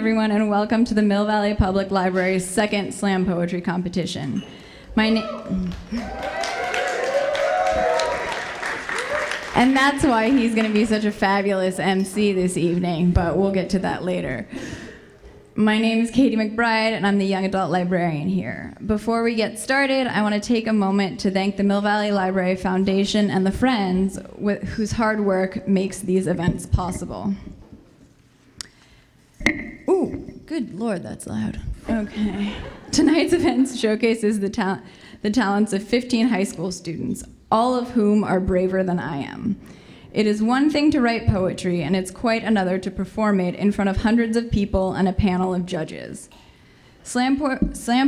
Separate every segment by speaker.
Speaker 1: everyone, and welcome to the Mill Valley Public Library's second slam poetry competition. And that's why he's going to be such a fabulous MC this evening, but we'll get to that later. My name is Katie McBride, and I'm the young adult librarian here. Before we get started, I want to take a moment to thank the Mill Valley Library Foundation and the Friends whose hard work makes these events possible. Ooh, good Lord, that's loud. Okay. Tonight's event showcases the talents of 15 high school students, all of whom are braver than I am. It is one thing to write poetry, and it's quite another to perform it in front of hundreds of people and a panel of judges. Slam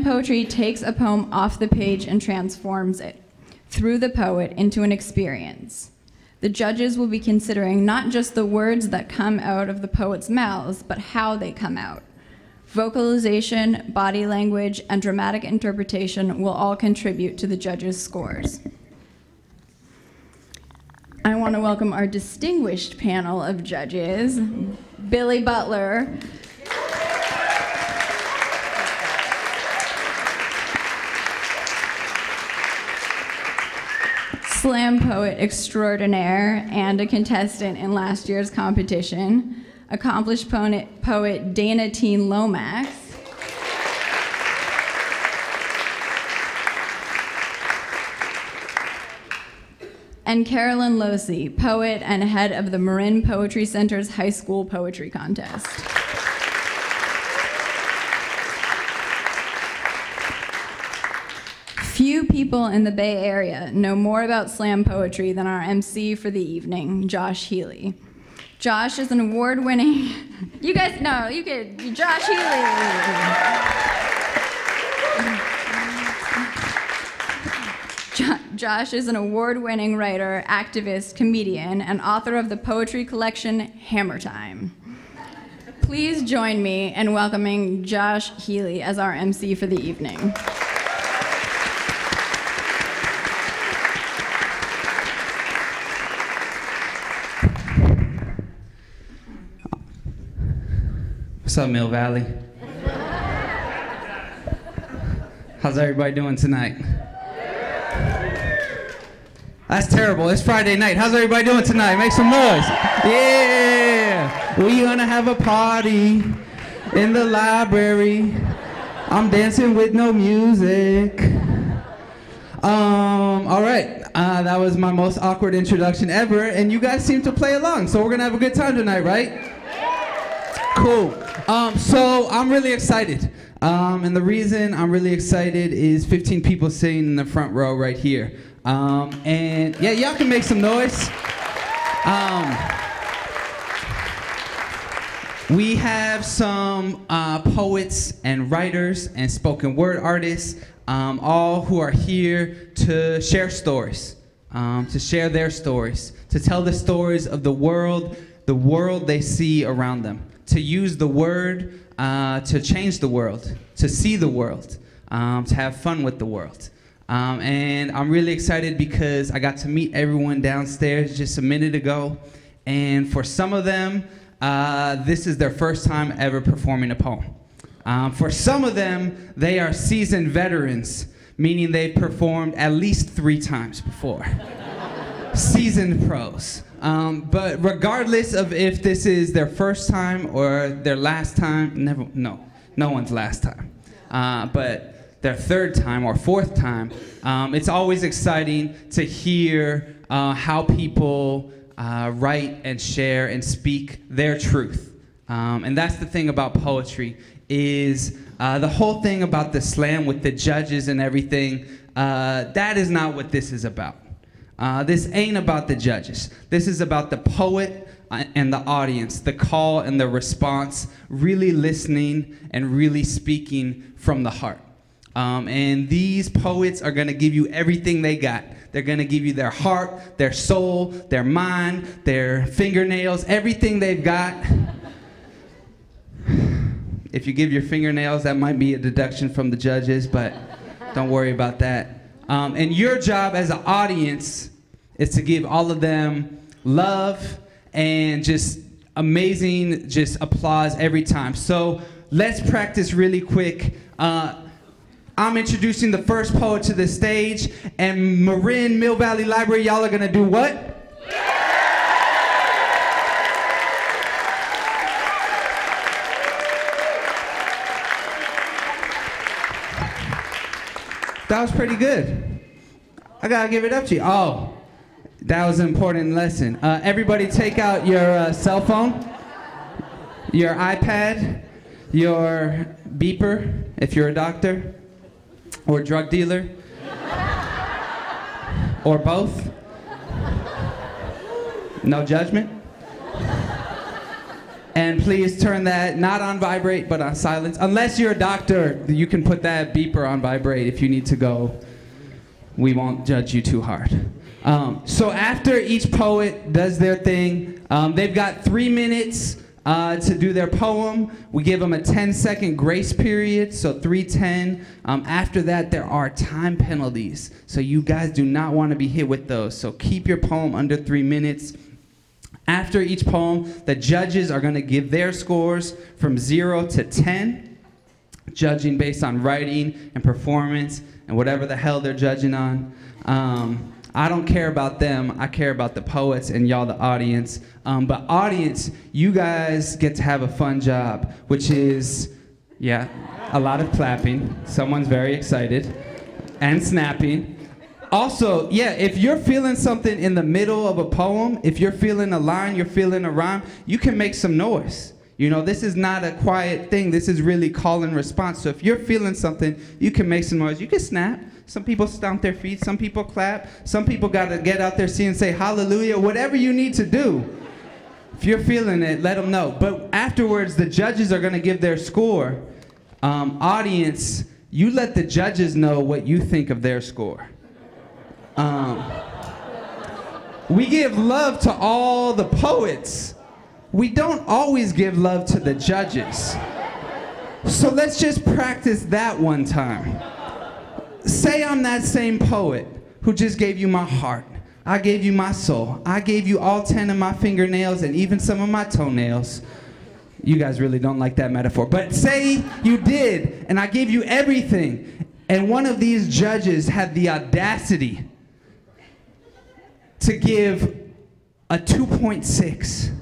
Speaker 1: poetry takes a poem off the page and transforms it, through the poet, into an experience. The judges will be considering not just the words that come out of the poet's mouths, but how they come out. Vocalization, body language, and dramatic interpretation will all contribute to the judges' scores. I want to welcome our distinguished panel of judges. Billy Butler, slam poet extraordinaire and a contestant in last year's competition, accomplished poet Dana Teen Lomax, and Carolyn Losey, poet and head of the Marin Poetry Center's high school poetry contest. Few people in the Bay Area know more about slam poetry than our MC for the evening, Josh Healy. Josh is an award-winning, you guys know, you could, Josh Healy. Josh is an award-winning writer, activist, comedian, and author of the poetry collection Hammer Time. Please join me in welcoming Josh Healy as our MC for the evening.
Speaker 2: What's up, Mill Valley? How's everybody doing tonight? That's terrible. It's Friday night. How's everybody doing tonight? Make some noise. Yeah! We're gonna have a party in the library. I'm dancing with no music. All right. That was my most awkward introduction ever, and you guys seem to play along, so we're gonna have a good time tonight, right? Cool. So I'm really excited. And the reason I'm really excited is 15 people sitting in the front row right here. And yeah, y'all can make some noise. We have some poets and writers and spoken word artists, all who are here to share stories, to share their stories, to tell the stories of the world they see around them, to use the word to change the world, to see the world, to have fun with the world. And I'm really excited because I got to meet everyone downstairs just a minute ago. And for some of them, this is their first time ever performing a poem. For some of them, they are seasoned veterans, meaning they've performed at least 3 times before. Seasoned pros. But regardless of if this is their first time or their last time, no one's last time. But their 3rd time or 4th time, it's always exciting to hear how people write and share and speak their truth. And that's the thing about poetry, is the whole thing about the slam with the judges and everything, that is not what this is about. This ain't about the judges. This is about the poet and the audience, the call and the response, really listening and really speaking from the heart. And these poets are gonna give you everything they got. They're gonna give you their heart, their soul, their mind, their fingernails, everything they've got. If you give your fingernails, that might be a deduction from the judges, but don't worry about that. And your job as an audience is to give all of them love and just amazing just applause every time. So let's practice really quick. I'm introducing the first poet to the stage, and Marin, Mill Valley Library, y'all are gonna do what? That was pretty good. I gotta give it up to you. Oh, that was an important lesson. Everybody take out your cell phone, your iPad, your beeper, if you're a doctor, or a drug dealer, or both. No judgment. And please turn that not on vibrate, but on silence. Unless you're a doctor, you can put that beeper on vibrate if you need to go. We won't judge you too hard. So after each poet does their thing, they've got 3 minutes to do their poem. We give them a 10-second grace period, so 3:10. After that, there are time penalties. So you guys do not want to be hit with those. So keep your poem under 3 minutes. After each poem, the judges are going to give their scores from 0 to 10, judging based on writing and performance and whatever the hell they're judging on. I don't care about them. I care about the poets and y'all, the audience. But audience, you guys get to have a fun job, which is, yeah, a lot of clapping. Someone's very excited. And snapping. Also, yeah, if you're feeling something in the middle of a poem, if you're feeling a line, you're feeling a rhyme, you can make some noise. You know, this is not a quiet thing. This is really call and response. So if you're feeling something, you can make some noise. You can snap. Some people stomp their feet. Some people clap. Some people got to get out there, see and say hallelujah, whatever you need to do. If you're feeling it, let them know. But afterwards, the judges are going to give their score. Audience, you let the judges know what you think of their score. We give love to all the poets. We don't always give love to the judges. So let's just practice that one time. Say I'm that same poet who just gave you my heart. I gave you my soul. I gave you all 10 of my fingernails and even some of my toenails. You guys really don't like that metaphor. But say you did, and I gave you everything, and one of these judges had the audacity to give a 2.6.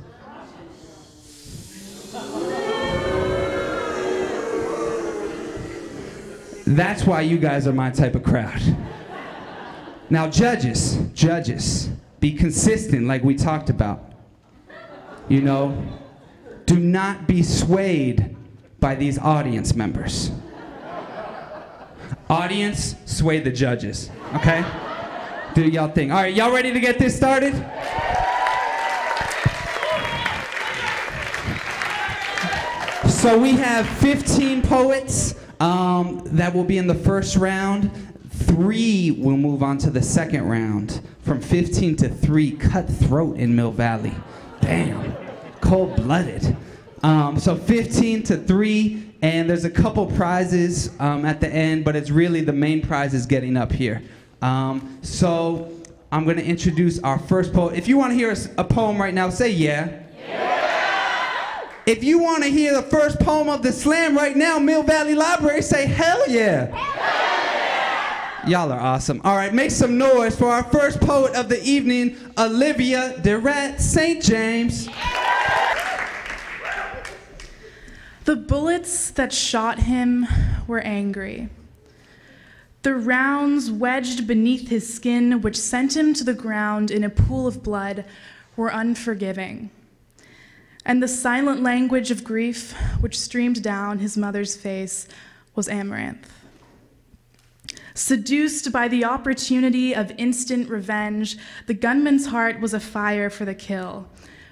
Speaker 2: That's why you guys are my type of crowd. Now judges, be consistent like we talked about. You know, do not be swayed by these audience members. Audience, sway the judges, okay? Do y'all thing. All right, y'all ready to get this started? So we have 15 poets that will be in the first round. 3 will move on to the second round. From 15 to 3, cutthroat in Mill Valley. Damn, cold-blooded. So 15 to 3, and there's a couple prizes at the end, but it's really the main prize is getting up here. So I'm going to introduce our first poet. If you want to hear a poem right now, say yeah. Yeah. If you want to hear the first poem of the slam right now, Mill Valley Library, say hell yeah. Hell yeah. Y'all are awesome. All right, make some noise for our first poet of the evening, Olivia DeRat St. James.
Speaker 3: The bullets that shot him were angry. The rounds wedged beneath his skin, which sent him to the ground in a pool of blood, were unforgiving. And the silent language of grief, which streamed down his mother's face, was amaranth. Seduced by the opportunity of instant revenge, the gunman's heart was afire for the kill.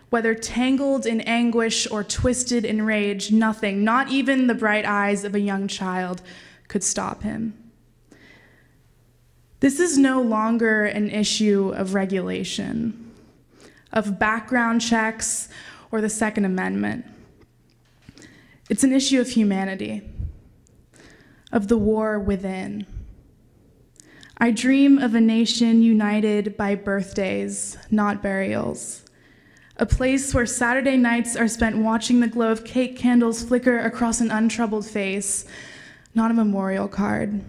Speaker 3: Whether tangled in anguish or twisted in rage, nothing, not even the bright eyes of a young child, could stop him. This is no longer an issue of regulation, of background checks, or the Second Amendment. It's an issue of humanity, of the war within. I dream of a nation united by birthdays, not burials. a place where Saturday nights are spent watching the glow of cake candles flicker across an untroubled face, not a memorial card.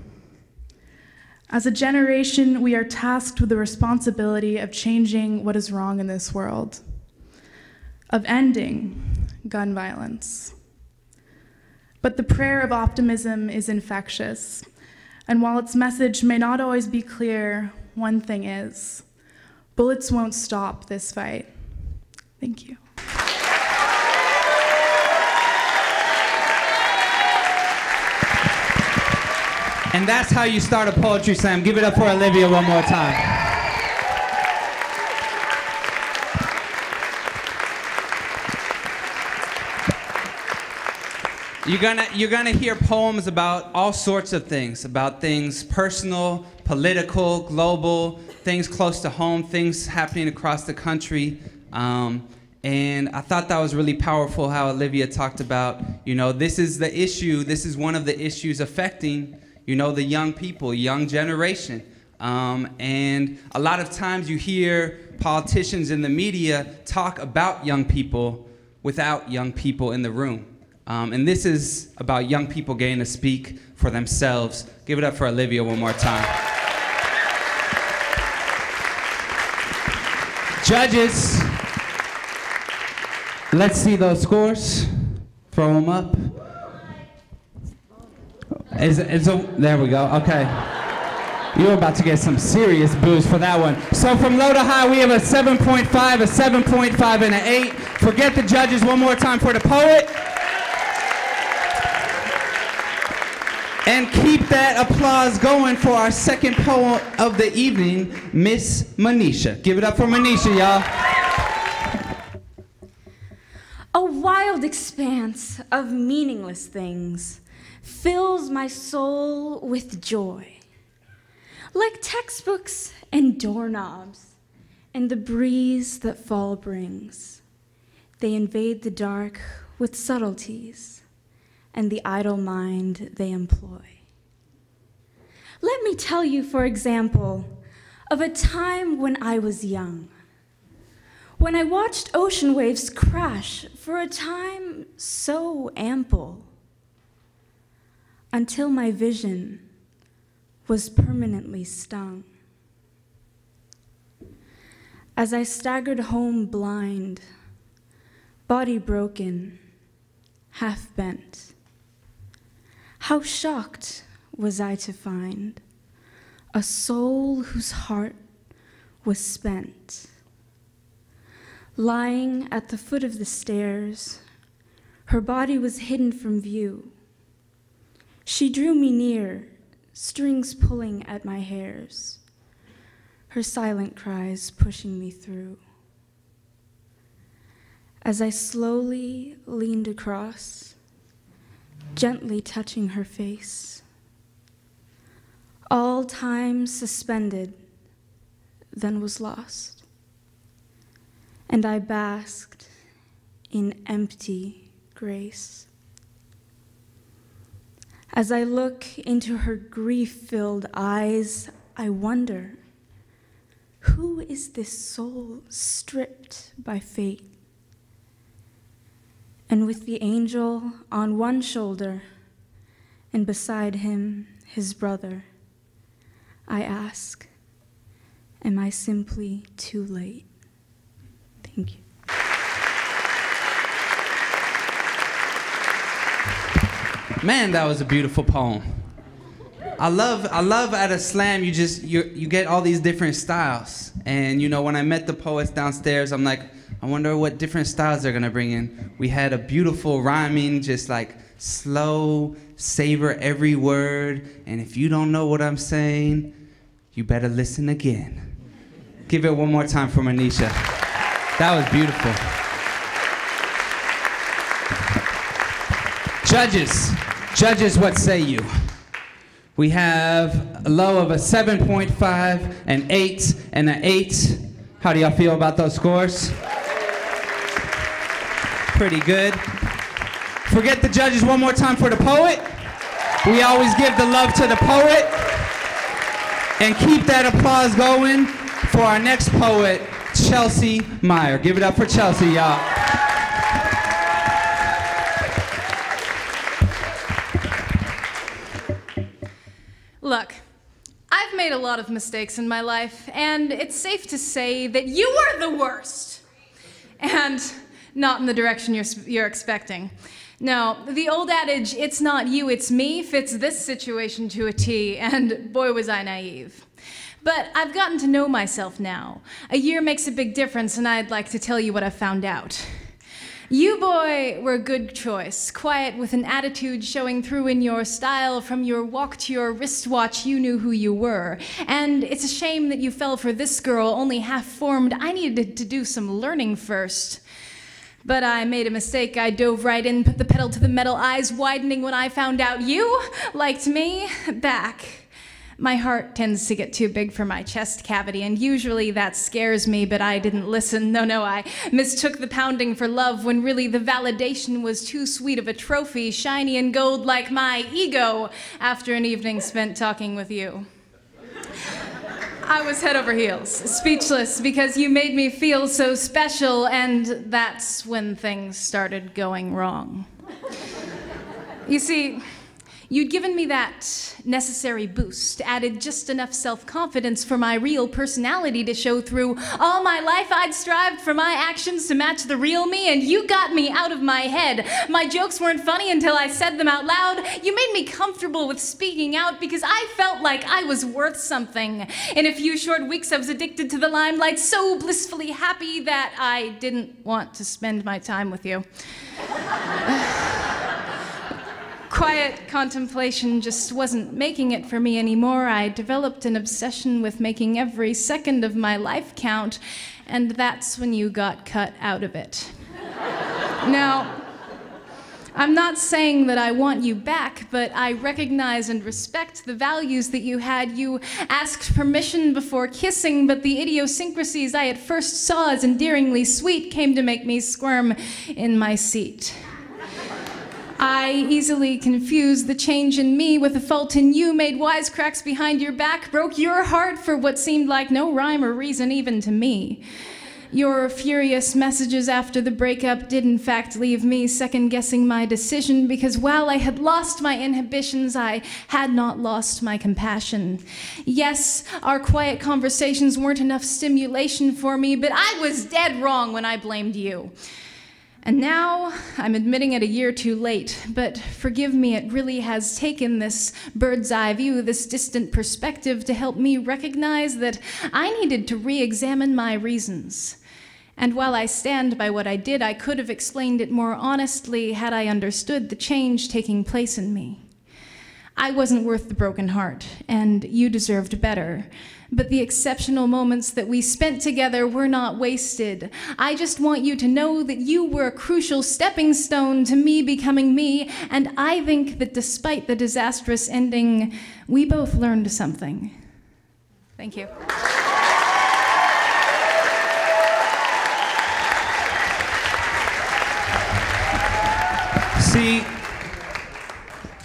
Speaker 3: As a generation, we are tasked with the responsibility of changing what is wrong in this world, of ending gun violence. But the prayer of optimism is infectious, and while its message may not always be clear, one thing is, bullets won't stop this fight. Thank you.
Speaker 2: And that's how you start a poetry slam. Give it up for Olivia one more time. You're gonna hear poems about all sorts of things, about things personal, political, global, things close to home, things happening across the country. And I thought that was really powerful how Olivia talked about, this is the issue, this is one of the issues affecting, the young people, young generation. And a lot of times you hear politicians in the media talk about young people without young people in the room. And this is about young people getting to speak for themselves. Give it up for Olivia one more time. Judges, let's see those scores. Throw them up. There we go, okay. You're about to get some serious boos for that one. So from low to high, we have a 7.5, a 7.5, and an 8. Forget the judges one more time for the poet. And keep that applause going for our second poem of the evening, Miss Manisha. Give it up for Manisha, y'all.
Speaker 4: A wild expanse of meaningless things fills my soul with joy. Like textbooks and doorknobs and the breeze that fall brings, they invade the dark with subtleties and the idle mind they employ. Let me tell you, for example, of a time when I was young, when I watched ocean waves crash for a time so ample, until my vision was permanently stung. As I staggered home blind, body broken, half bent, how shocked was I to find a soul whose heart was spent. Lying at the foot of the stairs, her body was hidden from view. She drew me near, strings pulling at my hairs, her silent cries pushing me through. As I slowly leaned across, gently touching her face, all time suspended, then was lost, and I basked in empty grace. As I look into her grief-filled eyes, I wonder, who is this soul stripped by fate? And with the angel on one shoulder, and beside him, his brother, I ask, am I simply too late? Thank you.
Speaker 2: Man, that was a beautiful poem. I love at a slam you get all these different styles. And when I met the poets downstairs, I'm like, I wonder what different styles they're gonna bring in. We had a beautiful rhyming, just like slow, savor every word, and if you don't know what I'm saying, you better listen again. Give it one more time for Manisha. That was beautiful. Judges, what say you? We have a low of a 7.5, an 8, and an 8. How do y'all feel about those scores? Pretty good. Forget the judges one more time for the poet. We always give the love to the poet. And keep that applause going for our next poet Chelsea Meyer. Give it up for Chelsea, y'all.
Speaker 5: Look, I've made a lot of mistakes in my life, and it's safe to say that you are the worst. And not in the direction you're expecting. No, the old adage, it's not you, it's me, fits this situation to a T, and boy was I naive. But I've gotten to know myself now. A year makes a big difference, and I'd like to tell you what I've found out. You, boy, were a good choice. Quiet with an attitude showing through in your style. From your walk to your wristwatch, you knew who you were. And it's a shame that you fell for this girl, only half-formed. I needed to do some learning first. But I made a mistake. I dove right in, put the pedal to the metal, eyes widening when I found out you liked me back. My heart tends to get too big for my chest cavity, and usually that scares me, but I didn't listen. No, I mistook the pounding for love when really the validation was too sweet of a trophy, shiny and gold like my ego after an evening spent talking with you. I was head over heels, speechless, because you made me feel so special, and that's when things started going wrong. You see, you'd given me that necessary boost, added just enough self-confidence for my real personality to show through. All my life I'd strived for my actions to match the real me, and you got me out of my head. My jokes weren't funny until I said them out loud. You made me comfortable with speaking out because I felt like I was worth something. In a few short weeks I was addicted to the limelight, so blissfully happy that I didn't want to spend my time with you. Quiet contemplation just wasn't making it for me anymore. I developed an obsession with making every second of my life count, and that's when you got cut out of it. Now, I'm not saying that I want you back, but I recognize and respect the values that you had. You asked permission before kissing, but the idiosyncrasies I at first saw as endearingly sweet came to make me squirm in my seat. I easily confused the change in me with the fault in you, made wisecracks behind your back, broke your heart for what seemed like no rhyme or reason even to me. Your furious messages after the breakup did in fact leave me second-guessing my decision, because while I had lost my inhibitions, I had not lost my compassion. Yes, our quiet conversations weren't enough stimulation for me, but I was dead wrong when I blamed you. And now, I'm admitting it a year too late, but forgive me, it really has taken this bird's eye view, this distant perspective to help me recognize that I needed to re-examine my reasons. And while I stand by what I did, I could have explained it more honestly had I understood the change taking place in me. I wasn't worth the broken heart, and you deserved better. But the exceptional moments that we spent together were not wasted. I just want you to know that you were a crucial stepping stone to me becoming me, and I think that despite the disastrous ending, we both learned something. Thank you.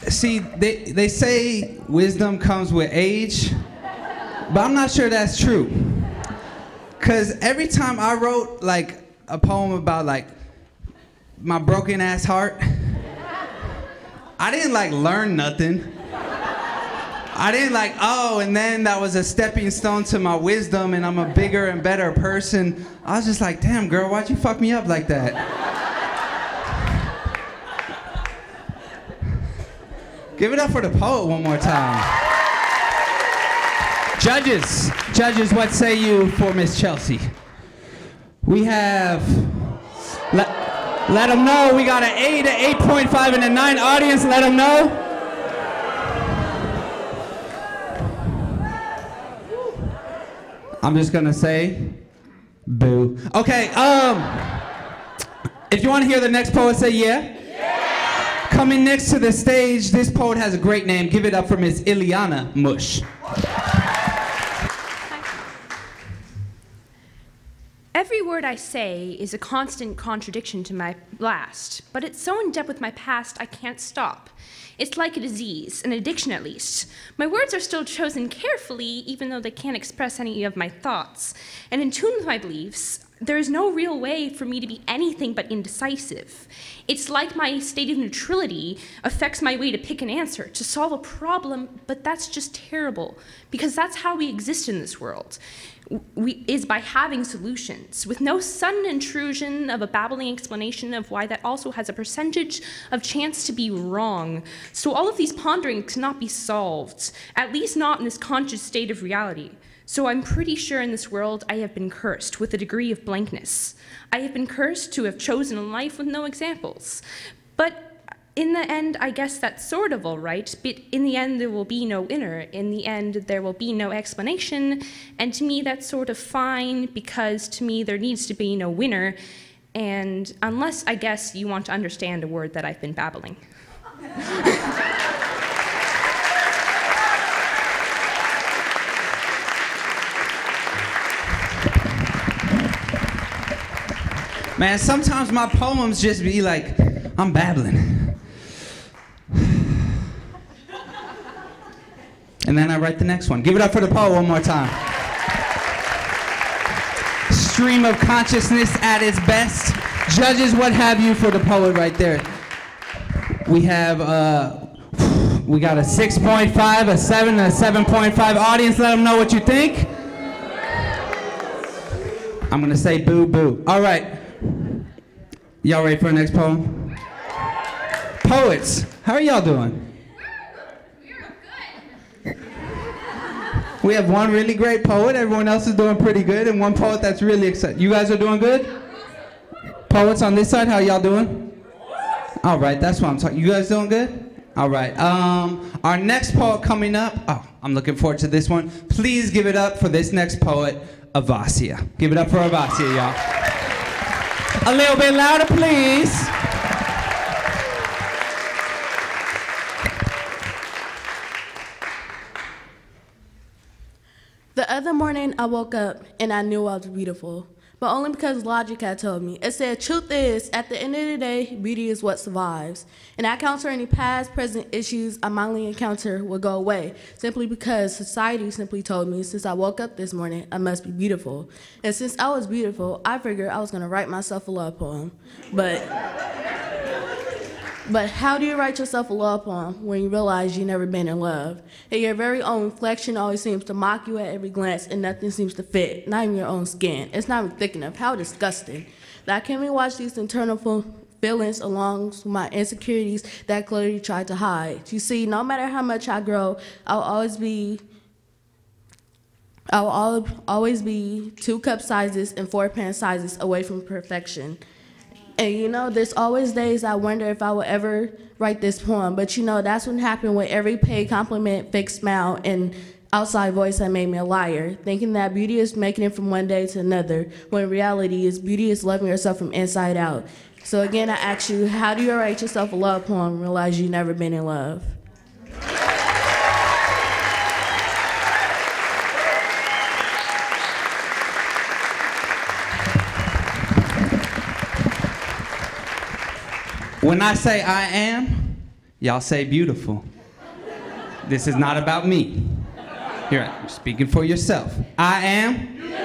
Speaker 2: See, they say wisdom comes with age, but I'm not sure that's true. Cause every time I wrote like a poem about like my broken ass heart, I didn't like learn nothing. I didn't like, oh, and then that was a stepping stone to my wisdom and I'm a bigger and better person. I was just like, damn girl, why'd you fuck me up like that? Give it up for the poet one more time. Judges, what say you for Miss Chelsea? We have, let them know, we got an 8, an 8.5, and a 9 audience, let them know. I'm just gonna say, boo. Okay, if you wanna hear the next poet say yeah. Coming next to the stage, this poet has a great name. Give it up for Miss Ileana Mush.
Speaker 6: Every word I say is a constant contradiction to my last, but it's so in depth with my past I can't stop. It's like a disease, an addiction at least. My words are still chosen carefully, even though they can't express any of my thoughts. And in tune with my beliefs, there is no real way for me to be anything but indecisive. It's like my state of neutrality affects my way to pick an answer, to solve a problem, but that's just terrible, because that's how we exist in this world. Is by having solutions, with no sudden intrusion of a babbling explanation of why that also has a percentage of chance to be wrong. So all of these ponderings cannot be solved, at least not in this conscious state of reality. So I'm pretty sure in this world I have been cursed with a degree of blankness. I have been cursed to have chosen a life with no examples. But in the end, I guess that's sort of all right, but in the end there will be no winner. In the end, there will be no explanation, and to me that's sort of fine, because to me there needs to be no winner, and unless, I guess, you want to understand a word that I've been babbling.
Speaker 2: Man, sometimes my poems just be like, I'm babbling. And then I write the next one. Give it up for the poet one more time. Stream of consciousness at its best. Judges, what have you for the poet right there. We have, we got a 6.5, a 7, a 7.5 audience. Let them know what you think. I'm gonna say boo boo. All right. Y'all ready for the next poem? Poets, how are y'all doing? We have one really great poet, everyone else is doing pretty good, and one poet that's really excited. You guys are doing good? Poets on this side, how y'all doing? All right, that's what I'm talking. You guys doing good? All right. Our next poet coming up, oh, I'm looking forward to this one. Please give it up for this next poet, Avasia. Give it up for Avasia, y'all. A little bit louder, please.
Speaker 7: The other morning, I woke up and I knew I was beautiful, but only because logic had told me. It said, truth is, at the end of the day, beauty is what survives. And I counter any past, present issues I might encounter will go away, simply because society simply told me since I woke up this morning, I must be beautiful. And since I was beautiful, I figured I was gonna write myself a love poem. But how do you write yourself a love poem when you realize you've never been in love? And your very own reflection always seems to mock you at every glance and nothing seems to fit, not even your own skin. It's not even thick enough. How disgusting. That I can't even watch these internal feelings along with my insecurities that clearly try to hide. You see, no matter how much I grow, I'll always be 2 cup sizes and 4 pen sizes away from perfection. And you know, there's always days I wonder if I will ever write this poem, but you know, that's what happened with every paid compliment, fake smile, and outside voice that made me a liar, thinking that beauty is making it from one day to another, when reality is beauty is loving yourself from inside out. So again, I ask you, how do you write yourself a love poem and realize you've never been in love?
Speaker 2: When I say I am, y'all say beautiful. This is not about me. Here, I'm speaking for yourself. I am beautiful.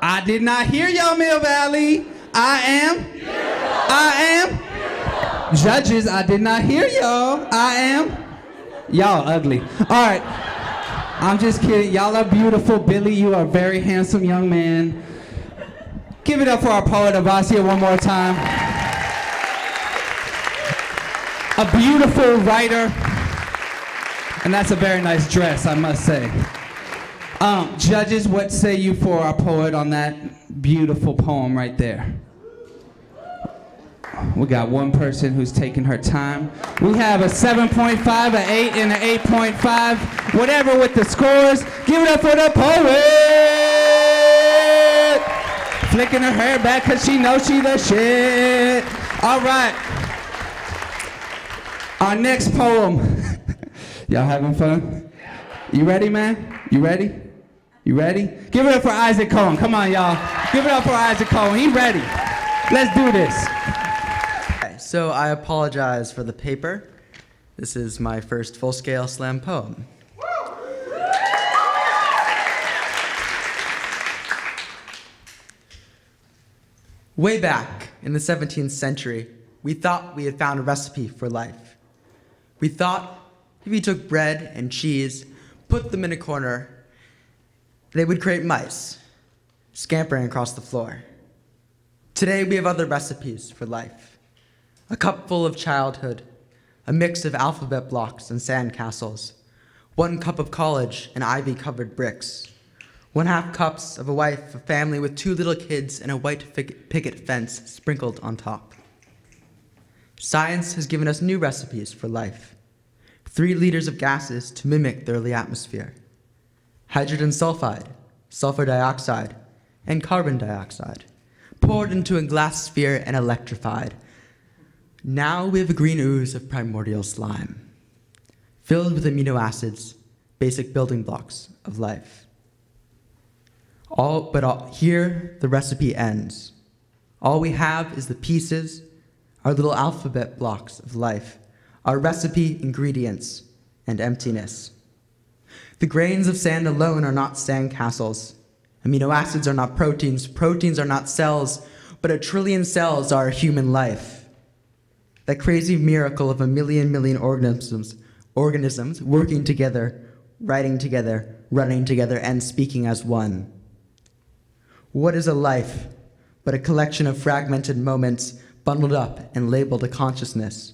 Speaker 2: I did not hear y'all, Mill Valley. I am beautiful. I am beautiful. Judges, I did not hear y'all. I am. Y'all ugly. All right. I'm just kidding. Y'all are beautiful. Billy, you are a very handsome young man. Give it up for our poet Avasia one more time. A beautiful writer, and that's a very nice dress, I must say. Judges, what say you for our poet on that beautiful poem right there? We got one person who's taking her time. We have a 7.5, an 8, and an 8.5. Whatever with the scores, give it up for the poet! Flicking her hair back because she knows she the shit. All right. Our next poem. Y'all having fun? You ready, man? You ready? You ready? Give it up for Isaac Cohen. Come on, y'all. Give it up for Isaac Cohen. He's ready. Let's do this.
Speaker 8: Okay, so I apologize for the paper. This is my first full-scale slam poem. Way back in the 17th century, we thought we had found a recipe for life. We thought if you took bread and cheese, put them in a corner, they would create mice, scampering across the floor. Today we have other recipes for life. A cup full of childhood, a mix of alphabet blocks and sand castles, 1 cup of college and ivy-covered bricks, 1/2 cups of a wife, a family with 2 little kids, and a white picket fence sprinkled on top. Science has given us new recipes for life. 3 liters of gases to mimic the early atmosphere. Hydrogen sulfide, sulfur dioxide, and carbon dioxide, poured into a glass sphere and electrified. Now we have a green ooze of primordial slime, filled with amino acids, basic building blocks of life. Here the recipe ends. All we have is the pieces, our little alphabet blocks of life, our recipe ingredients, and emptiness. The grains of sand alone are not sand castles. Amino acids are not proteins. Proteins are not cells, but 1 trillion cells are human life. That crazy miracle of a million organisms working together, writing together, running together, and speaking as one. What is a life but a collection of fragmented moments bundled up and labeled a consciousness?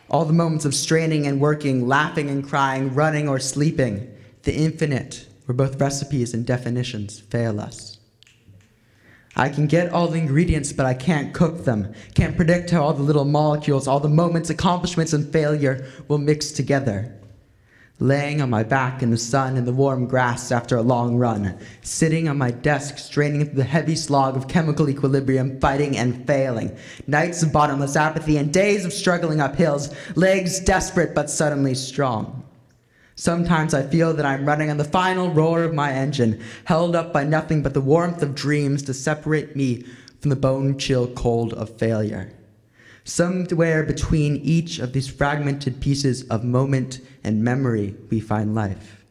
Speaker 8: All the moments of straining and working, laughing and crying, running or sleeping, the infinite, where both recipes and definitions fail us. I can get all the ingredients, but I can't cook them, can't predict how all the little molecules, all the moments, accomplishments, and failure will mix together. Laying on my back in the sun in the warm grass after a long run, sitting on my desk straining into the heavy slog of chemical equilibrium, fighting and failing, nights of bottomless apathy and days of struggling up hills, legs desperate but suddenly strong. Sometimes I feel that I'm running on the final roar of my engine, held up by nothing but the warmth of dreams to separate me from the bone-chill cold of failure. Somewhere between each of these fragmented pieces of moment and memory, we find life.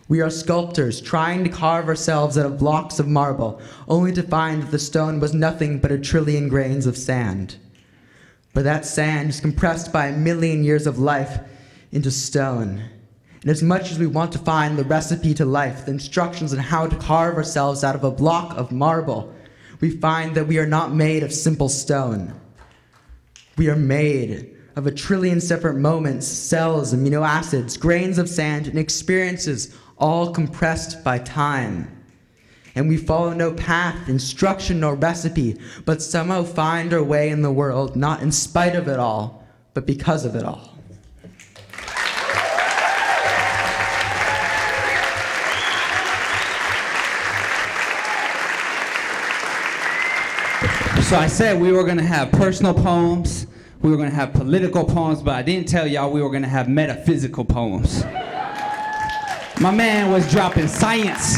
Speaker 8: We are sculptors trying to carve ourselves out of blocks of marble, only to find that the stone was nothing but 1 trillion grains of sand. But that sand is compressed by 1 million years of life into stone. And as much as we want to find the recipe to life, the instructions on how to carve ourselves out of a block of marble, we find that we are not made of simple stone. We are made of 1 trillion separate moments, cells, amino acids, grains of sand, and experiences, all compressed by time. And we follow no path, instruction, nor recipe, but somehow find our way in the world, not in spite of it all, but because of it all.
Speaker 2: So I said we were going to have personal poems, we were going to have political poems, but I didn't tell y'all we were going to have metaphysical poems. My man was dropping science,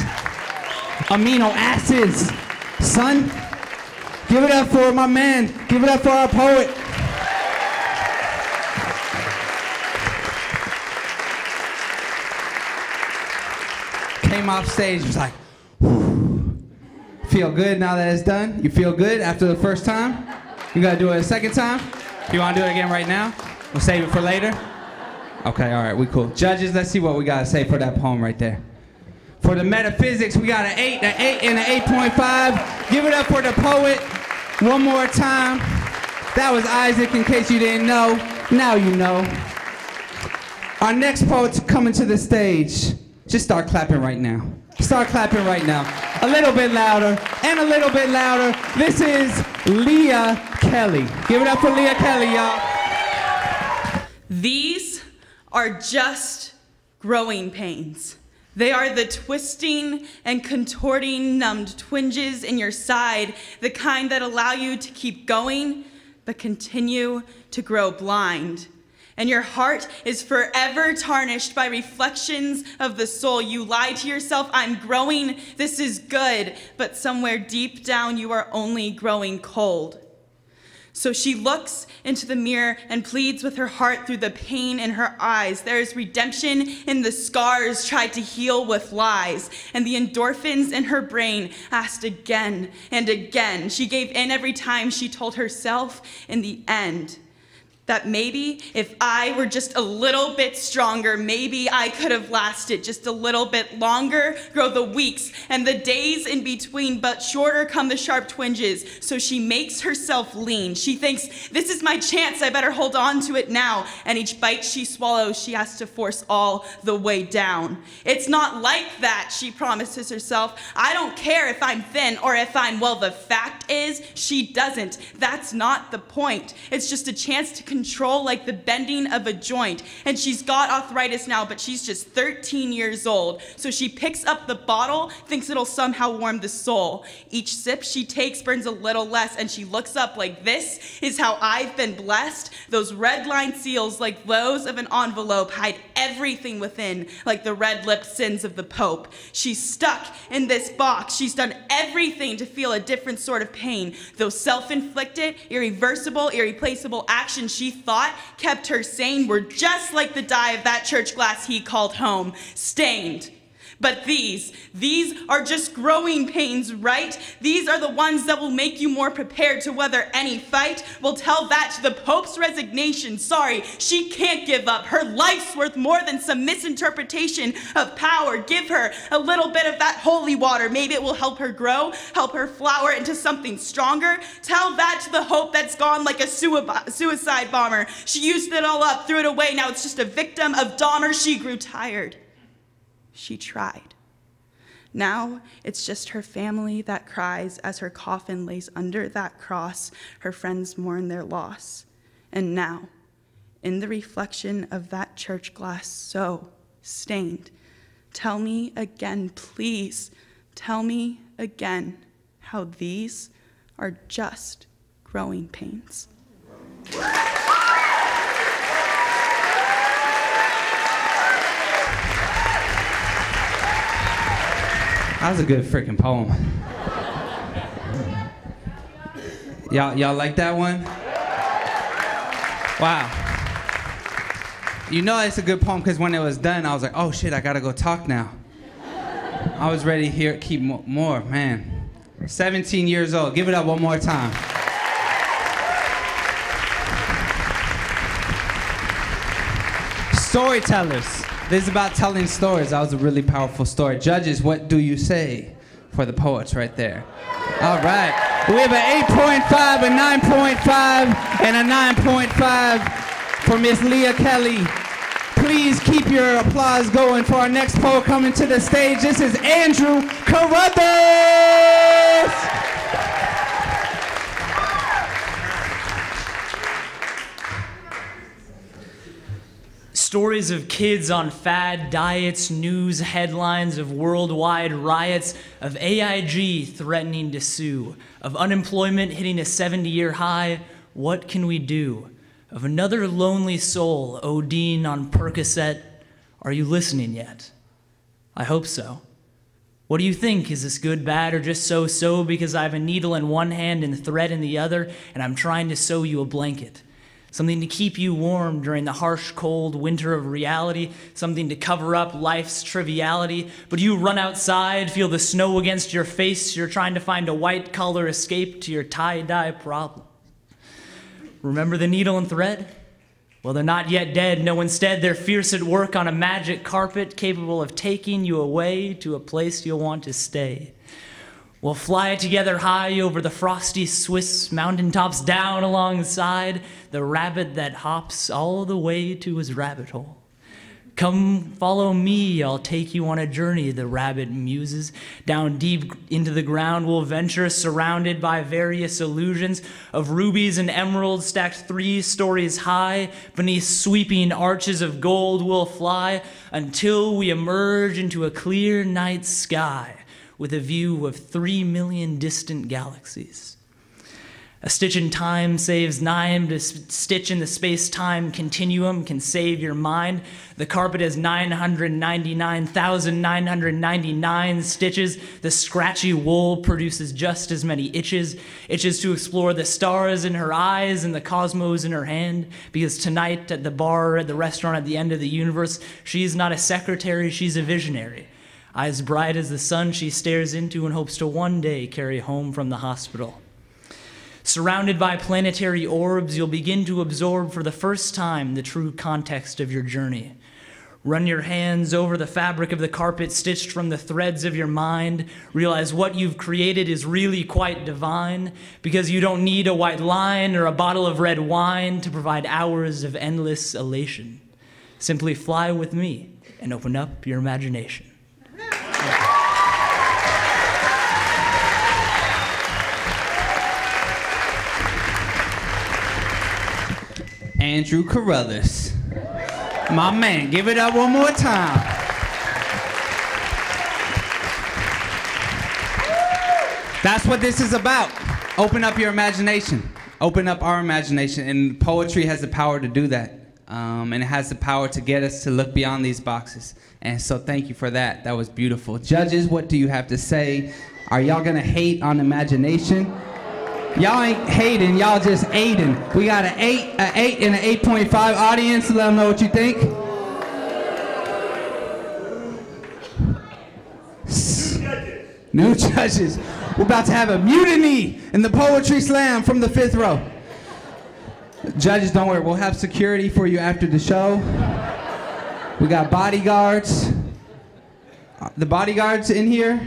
Speaker 2: amino acids. Son, give it up for my man. Give it up for our poet. Came off stage, was like, feel good now that it's done? You feel good after the first time? You gotta do it a second time? You wanna do it again right now? We'll save it for later? Okay, all right, we cool. Judges, let's see what we gotta say for that poem right there. For the metaphysics, we got an 8, and an 8.5. Give it up for the poet one more time. That was Isaac, in case you didn't know. Now you know. Our next poet's coming to the stage. Just start clapping right now. Start clapping right now. A little bit louder, and a little bit louder. This is Leah Kelly. Give it up for Leah Kelly, y'all.
Speaker 9: These are just growing pains. They are the twisting and contorting numbed twinges in your side, the kind that allow you to keep going, but continue to grow blind. And your heart is forever tarnished by reflections of the soul. You lie to yourself, I'm growing, this is good, but somewhere deep down you are only growing cold. So she looks into the mirror and pleads with her heart through the pain in her eyes. There is redemption in the scars tried to heal with lies. And the endorphins in her brain asked again and again. She gave in every time she told herself in the end that maybe if I were just a little bit stronger, maybe I could have lasted just a little bit longer, grow the weeks and the days in between, but shorter come the sharp twinges. So she makes herself lean. She thinks, this is my chance, I better hold on to it now. And each bite she swallows, she has to force all the way down. It's not like that, she promises herself. I don't care if I'm thin or if I'm, well, the fact is, she doesn't. That's not the point. It's just a chance to control like the bending of a joint. And she's got arthritis now, but she's just 13 years old. So she picks up the bottle, thinks it'll somehow warm the soul. Each sip she takes burns a little less, and she looks up like, this is how I've been blessed. Those red line seals, like those of an envelope, hide everything within, like the red-lipped sins of the Pope. She's stuck in this box. She's done everything to feel a different sort of pain. Those self-inflicted, irreversible, irreplaceable actions she thought kept her sane were just like the dye of that church glass he called home, stained. But these are just growing pains, right? These are the ones that will make you more prepared to weather any fight. We'll tell that to the Pope's resignation. Sorry, she can't give up. Her life's worth more than some misinterpretation of power. Give her a little bit of that holy water. Maybe it will help her grow, help her flower into something stronger. Tell that to the hope that's gone like a suicide bomber. She used it all up, threw it away. Now it's just a victim of Dahmer. She grew tired. She tried. Now it's just her family that cries as her coffin lays under that cross. Her friends mourn their loss. And now, in the reflection of that church glass so stained, tell me again, please, tell me again how these are just growing pains.
Speaker 2: That was a good freaking poem. Y'all like that one? Wow. You know it's a good poem because when it was done, I was like, oh shit, I gotta go talk now. I was ready to hear it, keep more, man. 17 years old, give it up one more time. Storytellers. This is about telling stories. That was a really powerful story. Judges, what do you say for the poets right there? All right. We have an 8.5, a 9.5, and a 9.5 for Miss Leah Kelly. Please keep your applause going for our next poet coming to the stage. This is Andrew Carruthers.
Speaker 10: Stories of kids on fad diets, news headlines of worldwide riots, of AIG threatening to sue, of unemployment hitting a 70-year high. What can we do? Of another lonely soul ODing on Percocet. Are you listening yet? I hope so. What do you think? Is this good, bad, or just so-so because I have a needle in one hand and thread in the other, and I'm trying to sew you a blanket? Something to keep you warm during the harsh, cold winter of reality, something to cover up life's triviality. But you run outside, feel the snow against your face, you're trying to find a white-collar escape to your tie-dye problem. Remember the needle and thread? Well, they're not yet dead. No, instead, they're fierce at work on a magic carpet capable of taking you away to a place you'll want to stay. We'll fly together high over the frosty Swiss mountaintops, down alongside the rabbit that hops all the way to his rabbit hole. Come follow me, I'll take you on a journey, the rabbit muses. Down deep into the ground we'll venture, surrounded by various illusions of rubies and emeralds stacked 3 stories high. Beneath sweeping arches of gold we'll fly until we emerge into a clear night sky with a view of 3 million distant galaxies. A stitch in time saves 9, but a stitch in the space-time continuum can save your mind. The carpet has 999,999 stitches. The scratchy wool produces just as many itches. Itches to explore the stars in her eyes and the cosmos in her hand. Because tonight at the bar, at the restaurant, at the end of the universe, she's not a secretary, she's a visionary. Eyes bright as the sun she stares into and hopes to one day carry home from the hospital. Surrounded by planetary orbs, you'll begin to absorb for the first time the true context of your journey. Run your hands over the fabric of the carpet stitched from the threads of your mind. Realize what you've created is really quite divine, because you don't need a white line or a bottle of red wine to provide hours of endless elation. Simply fly with me and open up your imagination.
Speaker 2: Andrew Carruthers. My man, give it up one more time. That's what this is about. Open up your imagination. Open up our imagination. And poetry has the power to do that. And it has the power to get us to look beyond these boxes. And so thank you for that. That was beautiful. Judges, what do you have to say? Are y'all gonna hate on imagination? Y'all ain't hating, y'all just aiding. We got an 8, and an 8.5 audience. Let them know what you think. New judges. We're about to have a mutiny in the poetry slam from the 5th row. Judges, don't worry. We'll have security for you after the show. We got bodyguards. The bodyguards in here?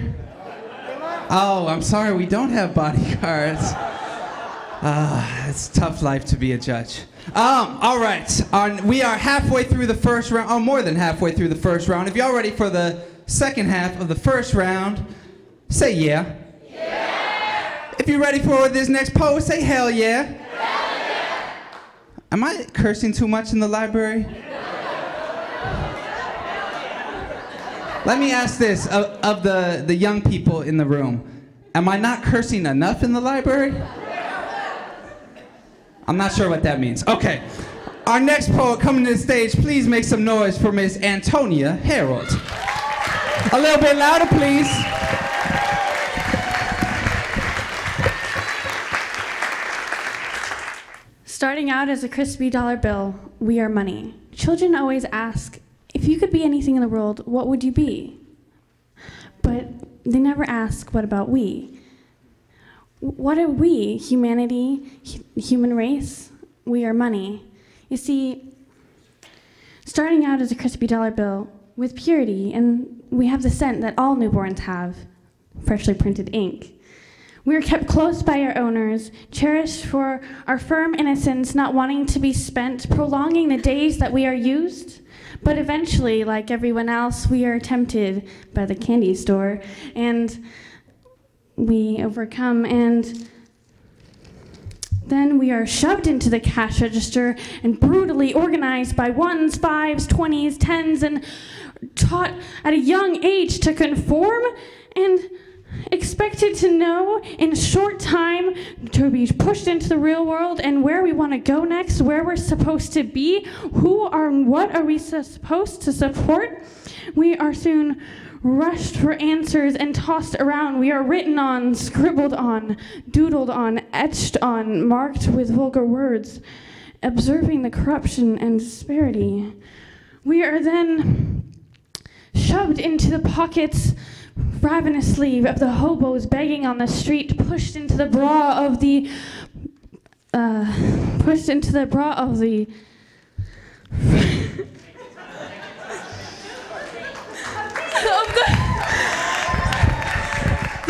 Speaker 2: Oh, I'm sorry. We don't have bodyguards. It's a tough life to be a judge. All right. We are halfway through the first round. Oh, more than halfway through the first round. If y'all ready for the second half of the first round, say yeah. Yeah. If you're ready for this next poet, say hell yeah. Hell yeah. Am I cursing too much in the library? Let me ask this of the young people in the room. Am I not cursing enough in the library? I'm not sure what that means. Okay. Our next poet coming to the stage, please make some noise for Miss Antonia Harold. A little bit louder, please.
Speaker 11: Starting out as a crispy dollar bill, we are money. Children always ask, if you could be anything in the world, what would you be? But they never ask, what about we? What are we? Humanity, human race? We are money. You see, starting out as a crispy dollar bill with purity, and we have the scent that all newborns have, freshly printed ink. We are kept close by our owners, cherished for our firm innocence, not wanting to be spent, prolonging the days that we are used. But eventually, like everyone else, we are tempted by the candy store, and we overcome, and then we are shoved into the cash register and brutally organized by 1s, 5s, 20s, 10s, and taught at a young age to conform and expected to know in a short time to be pushed into the real world and where we want to go next, where we're supposed to be, what are we supposed to support. We are soon rushed for answers and tossed around. We are written on, scribbled on, doodled on, etched on, marked with vulgar words, observing the corruption and disparity. We are then shoved into the pockets ravenously of the hobos begging on the street, pushed into the bra of the the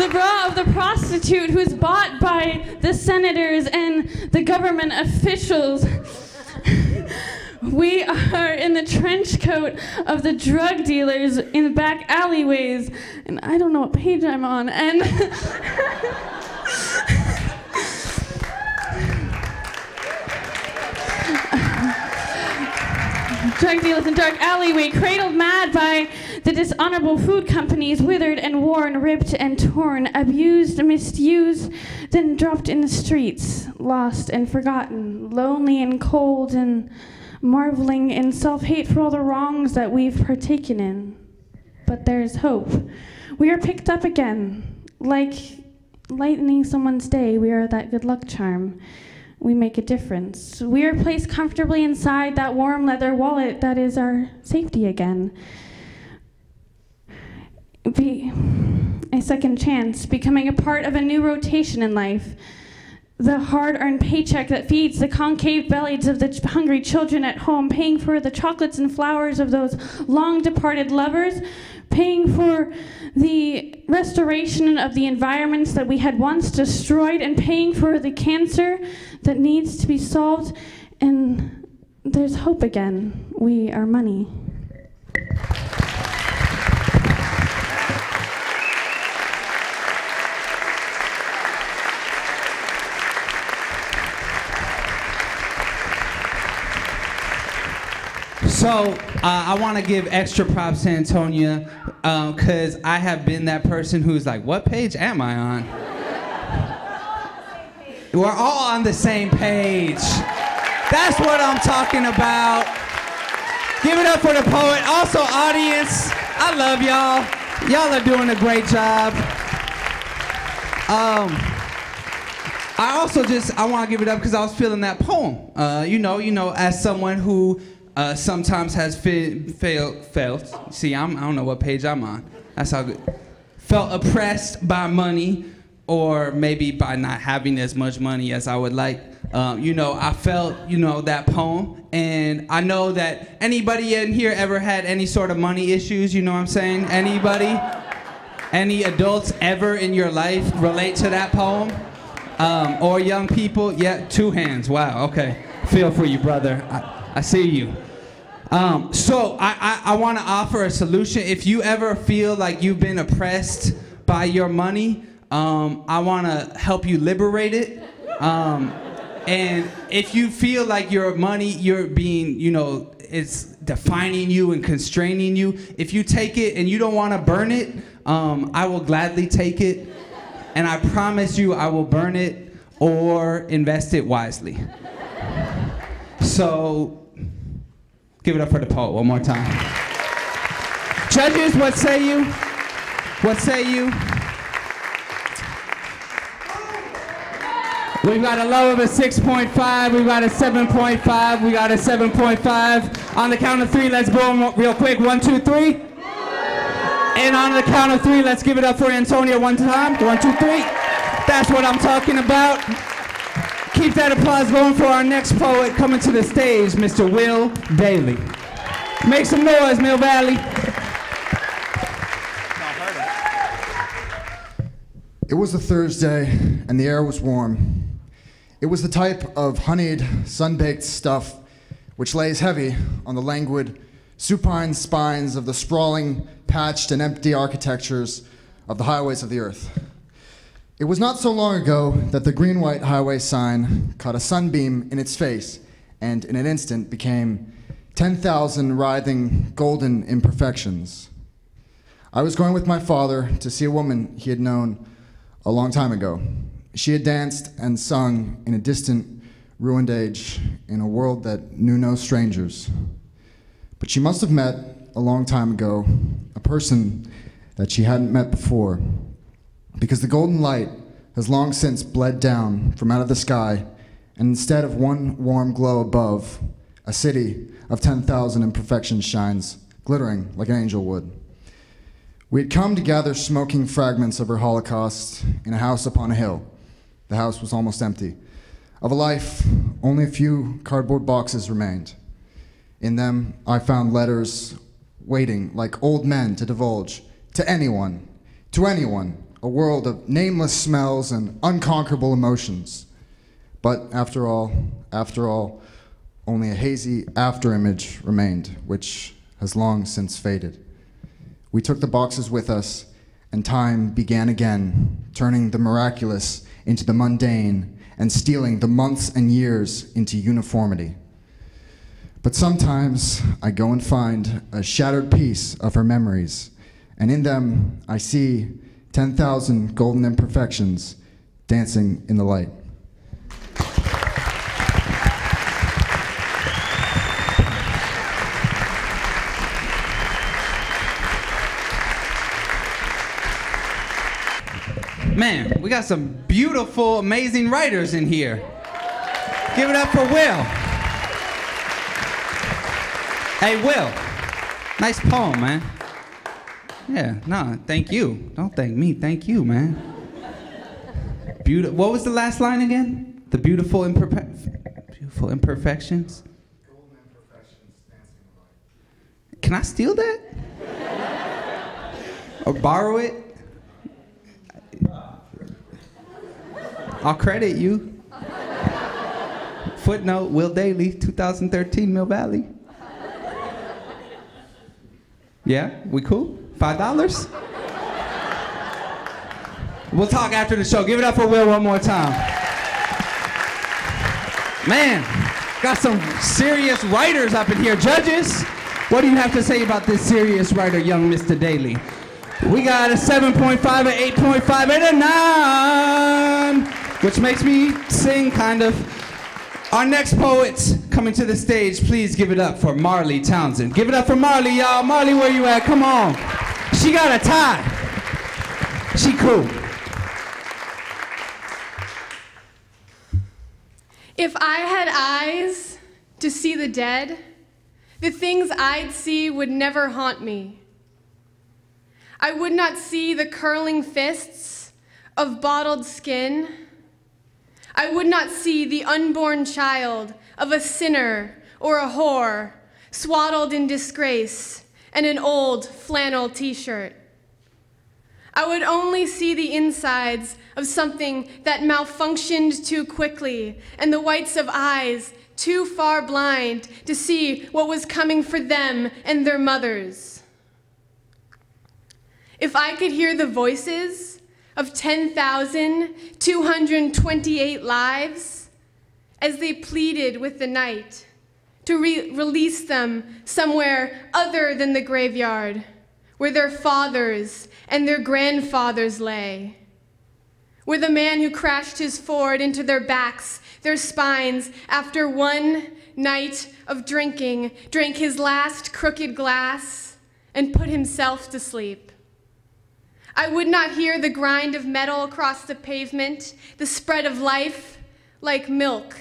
Speaker 11: bra of the prostitute who's bought by the senators and the government officials. We are in the trench coat of the drug dealers in the back alleyways, and I don't know what page I'm on, and drug dealers in dark alleyway, cradled mad by the The dishonorable food companies withered and worn, ripped and torn, abused, misused, then dropped in the streets, lost and forgotten, lonely and cold and marveling in self-hate for all the wrongs that we've partaken in. But there's hope. We are picked up again. Like lightening someone's day, we are that good luck charm. We make a difference. We are placed comfortably inside that warm leather wallet that is our safety again. Be a second chance, becoming a part of a new rotation in life. The hard-earned paycheck that feeds the concave bellies of the hungry children at home, paying for the chocolates and flowers of those long-departed lovers, paying for the restoration of the environments that we had once destroyed, and paying for the cancer that needs to be solved. And there's hope again. We are money.
Speaker 2: So I want to give extra props to Antonia because I have been that person who's like, what page am I on? We're all on the same page. That's what I'm talking about. Give it up for the poet. Also, audience, I love y'all. Y'all are doing a great job. I want to give it up because I was feeling that poem. As someone who sometimes has felt. See, I don't know what page I'm on. That's how good. Felt oppressed by money, or maybe by not having as much money as I would like. I felt, that poem, and I know that anybody in here ever had any sort of money issues. You know what I'm saying? Anybody? Any adults ever in your life relate to that poem? Or young people? Yeah, 2 hands. Wow. Okay. Feel for you, brother. I see you. So I want to offer a solution. If you ever feel like you've been oppressed by your money, I want to help you liberate it. And if you feel like your money, you're being, it's defining you and constraining you, if you take it and you don't want to burn it, I will gladly take it. And I promise you I will burn it or invest it wisely. So, give it up for the poet one more time. Judges, what say you? What say you? We've got a low of a 6.5, we've got a 7.5, we got a 7.5. On the count of 3, let's boom real quick. 1, 2, 3. And on the count of 3, let's give it up for Antonia one time. 1, 2, 3. That's what I'm talking about. Keep that applause going for our next poet coming to the stage, Mr. Will Bailey. Make some noise, Mill Valley.
Speaker 12: It was a Thursday, and the air was warm. It was the type of honeyed, sun-baked stuff which lays heavy on the languid, supine spines of the sprawling, patched, and empty architectures of the highways of the earth. It was not so long ago that the green-white highway sign caught a sunbeam in its face and in an instant became 10,000 writhing golden imperfections. I was going with my father to see a woman he had known a long time ago. She had danced and sung in a distant, ruined age in a world that knew no strangers. But she must have met a long time ago a person that she hadn't met before, because the golden light has long since bled down from out of the sky, and instead of one warm glow above, a city of 10,000 imperfections shines, glittering like an angel would. We had come to gather smoking fragments of her Holocaust in a house upon a hill. The house was almost empty. Of a life, only a few cardboard boxes remained. In them, I found letters waiting like old men to divulge to anyone, a world of nameless smells and unconquerable emotions. But after all, only a hazy afterimage remained, which has long since faded. We took the boxes with us, and time began again, turning the miraculous into the mundane and stealing the months and years into uniformity. But sometimes I go and find a shattered piece of her memories, and in them I see 10,000 golden imperfections dancing in the light.
Speaker 2: Man, we got some beautiful, amazing writers in here. Give it up for Will. Hey, Will, nice poem, man. Yeah, no, thank you. Don't thank me, thank you, man. What was the last line again? The beautiful imperfections? Golden imperfections dancing in the light. Can I steal that? Or borrow it? I'll credit you. Footnote, Will Daly, 2013, Mill Valley. Yeah, we cool? $5? We'll talk after the show. Give it up for Will one more time. Man, got some serious writers up in here. Judges, what do you have to say about this serious writer, young Mr. Daly? We got a 7.5, an 8.5, and a 9, which makes me sing, kind of. Our next poets coming to the stage, please give it up for Marley Townsend. Give it up for Marley, y'all. Marley, where you at? Come on. She got a tie. She cool.
Speaker 5: If I had eyes to see the dead, the things I'd see would never haunt me. I would not see the curling fists of bottled skin. I would not see the unborn child of a sinner or a whore, swaddled in disgrace and an old flannel t-shirt. I would only see the insides of something that malfunctioned too quickly and the whites of eyes too far blind to see what was coming for them and their mothers. If I could hear the voices of 10,228 lives as they pleaded with the night to release them somewhere other than the graveyard where their fathers and their grandfathers lay, where the man who crashed his Ford into their backs, their spines, after one night of drinking, drank his last crooked glass and put himself to sleep. I would not hear the grind of metal across the pavement, the spread of life like milk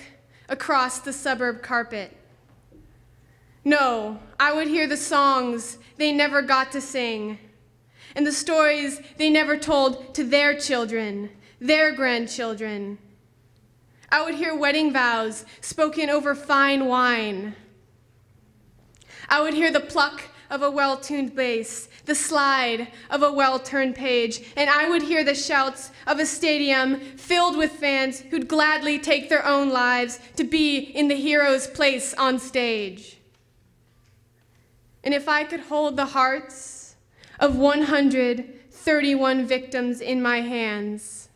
Speaker 5: across the suburb carpet. No, I would hear the songs they never got to sing, and the stories they never told to their children, their grandchildren. I would hear wedding vows spoken over fine wine. I would hear the pluck of a well-tuned bass, the slide of a well-turned page, and I would hear the shouts of a stadium filled with fans who'd gladly take their own lives to be in the hero's place on stage. And if I could hold the hearts of 131 victims in my hands,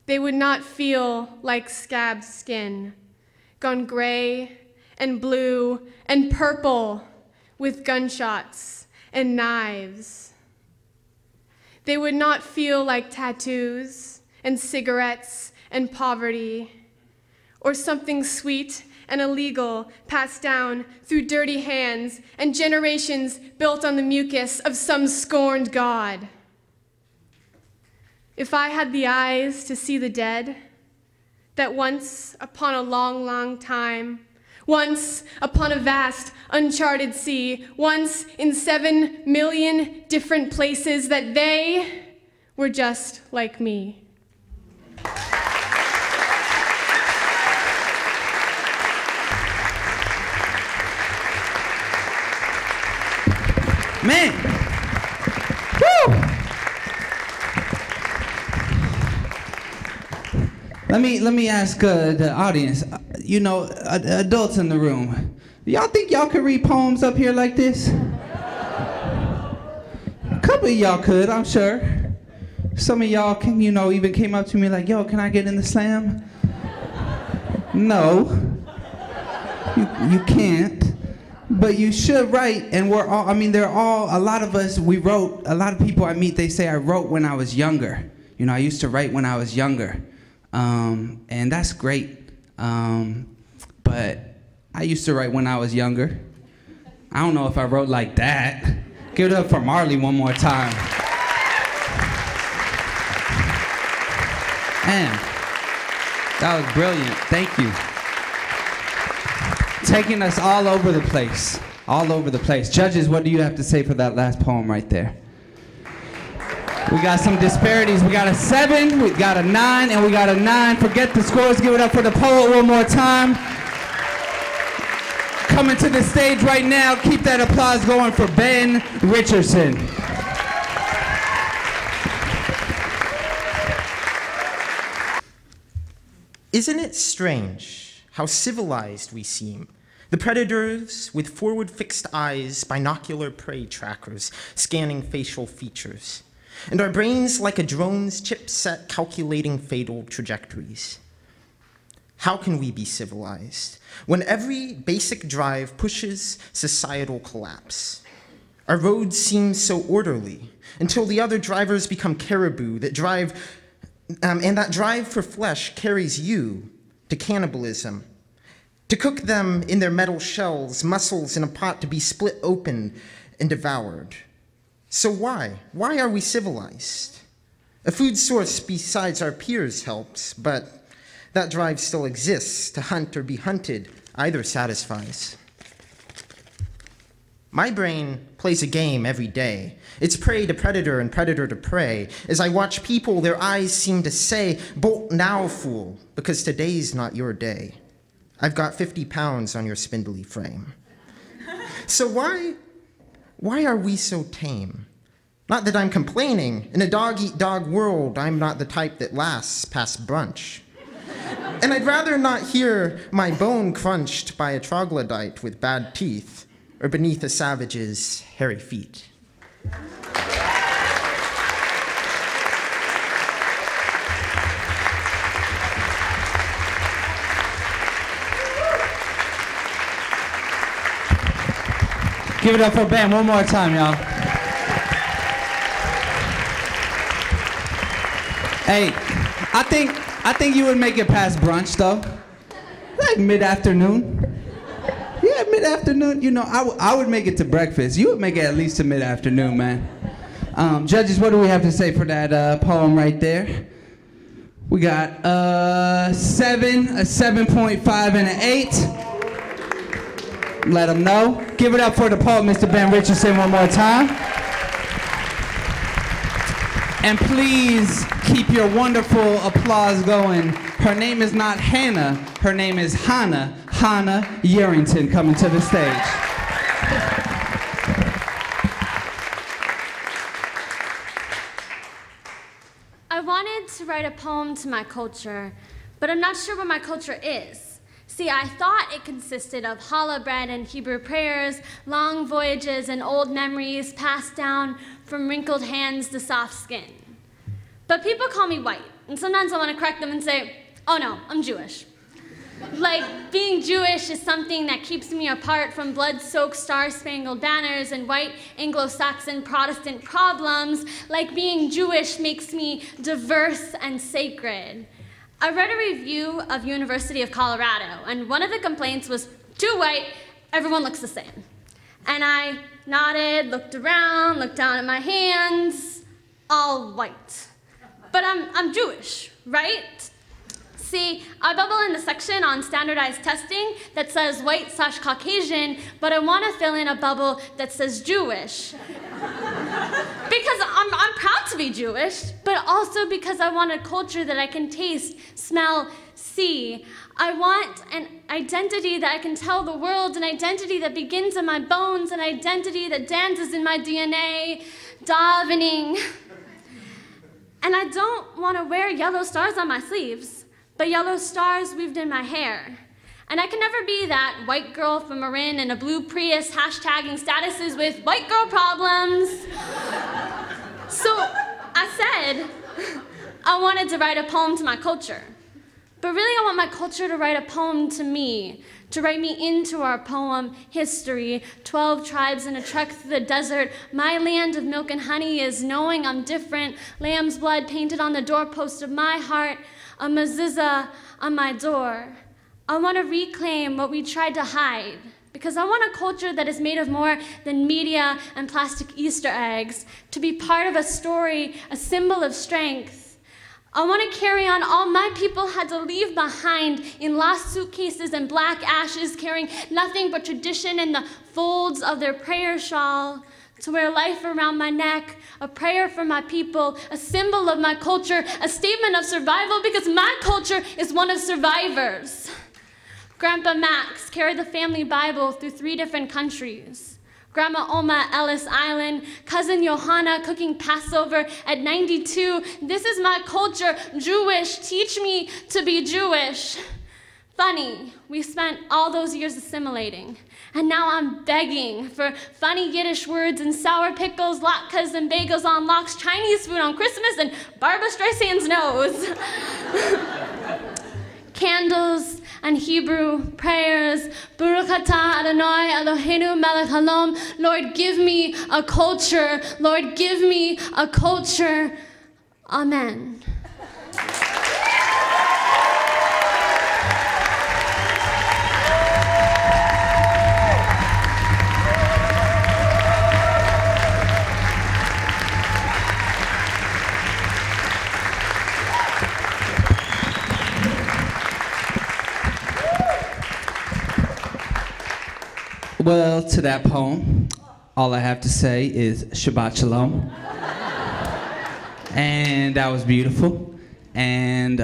Speaker 5: they would not feel like scabbed skin, gone gray and blue and purple with gunshots and knives. They would not feel like tattoos and cigarettes and poverty, or something sweet and illegal passed down through dirty hands and generations built on the mucus of some scorned god. If I had the eyes to see the dead, that once upon a long, long time, once upon a vast, uncharted sea, once in 7 million different places, that they were just like me.
Speaker 2: Man, woo! Let me ask the audience, you know, adults in the room, y'all think y'all could read poems up here like this? A couple of y'all could, I'm sure. Some of y'all can, you know, even came up to me like, yo, can I get in the slam? No. You can't. But you should write, and we're all, I mean, a lot of us, we wrote, a lot of people I meet, they say I wrote when I was younger. You know, I used to write when I was younger. And that's great. But I used to write when I was younger. I don't know if I wrote like that. Give it up for Marley one more time. Man, that was brilliant. Thank you. Taking us all over the place. All over the place. Judges, what do you have to say for that last poem right there? We got some disparities. We got a 7, we got a 9, and we got a 9. Forget the scores. Give it up for the poet one more time. Coming to the stage right now, keep that applause going for Ben Richardson.
Speaker 13: Isn't it strange how civilized we seem? The predators with forward fixed eyes, binocular prey trackers, scanning facial features. And our brains like a drone's chipset calculating fatal trajectories. How can we be civilized when every basic drive pushes societal collapse? Our roads seem so orderly until the other drivers become caribou that drive, and that drive for flesh carries you to cannibalism, to cook them in their metal shells, muscles in a pot to be split open and devoured. So why? Why are we civilized? A food source besides our peers helps, but that drive still exists. To hunt or be hunted, either satisfies. My brain plays a game every day. It's prey to predator and predator to prey. As I watch people, their eyes seem to say, "Bolt now, fool, because today's not your day. I've got 50 pounds on your spindly frame." So why are we so tame? Not that I'm complaining. In a dog-eat-dog world, I'm not the type that lasts past brunch. And I'd rather not hear my bone crunched by a troglodyte with bad teeth or beneath a savage's hairy feet.
Speaker 2: Give it up for Ben one more time, y'all. Hey, I think you would make it past brunch though. Like mid-afternoon. Yeah, mid-afternoon. You know, I would make it to breakfast. You would make it at least to mid-afternoon, man. Judges, what do we have to say for that poem right there? We got 7, a 7.5, and an 8. Let them know. Give it up for the poet, Mr. Ben Richardson, one more time. And please keep your wonderful applause going. Her name is not Hannah, her name is Hannah Yerington coming to the stage.
Speaker 14: I wanted to write a poem to my culture, but I'm not sure what my culture is. See, I thought it consisted of challah bread and Hebrew prayers, long voyages and old memories passed down from wrinkled hands to soft skin. But people call me white, and sometimes I want to correct them and say, "Oh no, I'm Jewish." Like, being Jewish is something that keeps me apart from blood-soaked star-spangled banners and white Anglo-Saxon Protestant problems. Like, being Jewish makes me diverse and sacred. I read a review of University of Colorado, and one of the complaints was, "Too white, everyone looks the same." And I nodded, looked around, looked down at my hands, all white. But I'm Jewish, right? See, I bubble in the section on standardized testing that says white/Caucasian, but I want to fill in a bubble that says Jewish. Because I'm proud to be Jewish, but also because I want a culture that I can taste, smell, see. I want an identity that I can tell the world, an identity that begins in my bones, an identity that dances in my DNA, davening. And I don't want to wear yellow stars on my sleeves, but yellow stars weaved in my hair. And I can never be that white girl from Marin in a blue Prius hashtagging statuses with white girl problems. So I said I wanted to write a poem to my culture. But really, I want my culture to write a poem to me, to write me into our poem, history. 12 tribes in a trek through the desert. My land of milk and honey is knowing I'm different. Lamb's blood painted on the doorpost of my heart. A mezuzah on my door. I want to reclaim what we tried to hide. Because I want a culture that is made of more than media and plastic Easter eggs. To be part of a story, a symbol of strength. I want to carry on all my people had to leave behind in lost suitcases and black ashes, carrying nothing but tradition in the folds of their prayer shawl. To wear life around my neck, a prayer for my people, a symbol of my culture, a statement of survival, because my culture is one of survivors. Grandpa Max carried the family Bible through 3 different countries. Grandma Oma, Ellis Island, cousin Johanna cooking Passover at 92. This is my culture, Jewish. Teach me to be Jewish. Funny, we spent all those years assimilating. And now I'm begging for funny Yiddish words and sour pickles, latkes and bagels on lox, Chinese food on Christmas, and Barbra Streisand's nose. Candles and Hebrew prayers. Baruch atah Adonai Eloheinu melech haolam. Lord, give me a culture. Lord, give me a culture. Amen.
Speaker 2: Well, to that poem, all I have to say is Shabbat Shalom. And that was beautiful. And,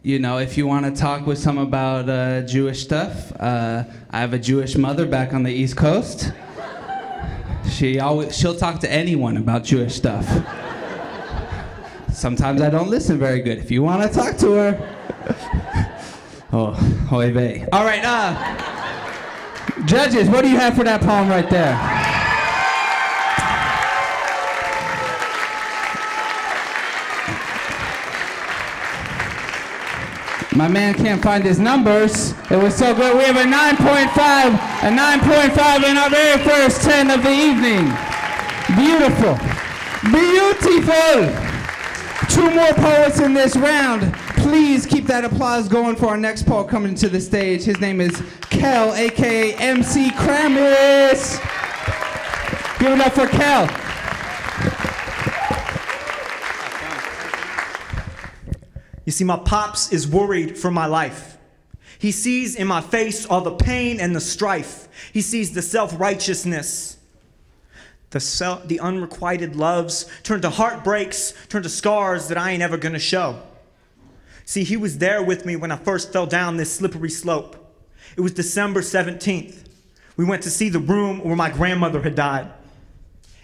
Speaker 2: you know, if you want to talk with some about Jewish stuff, I have a Jewish mother back on the East Coast. She'll talk to anyone about Jewish stuff. Sometimes I don't listen very good. If you want to talk to her, oh, hoy vey. All right, judges, what do you have for that poem right there? My man can't find his numbers. It was so good. We have a 9.5 in our very first 10 of the evening. Beautiful. Beautiful. 2 more poets in this round. Please keep that applause going for our next poet coming to the stage. His name is Kel, aka MC Kramis. Give it up for Kel.
Speaker 15: You see, my pops is worried for my life. He sees in my face all the pain and the strife. He sees the self-righteousness. The unrequited loves turn to heartbreaks, turn to scars that I ain't ever gonna show. See, he was there with me when I first fell down this slippery slope. It was December 17th. We went to see the room where my grandmother had died.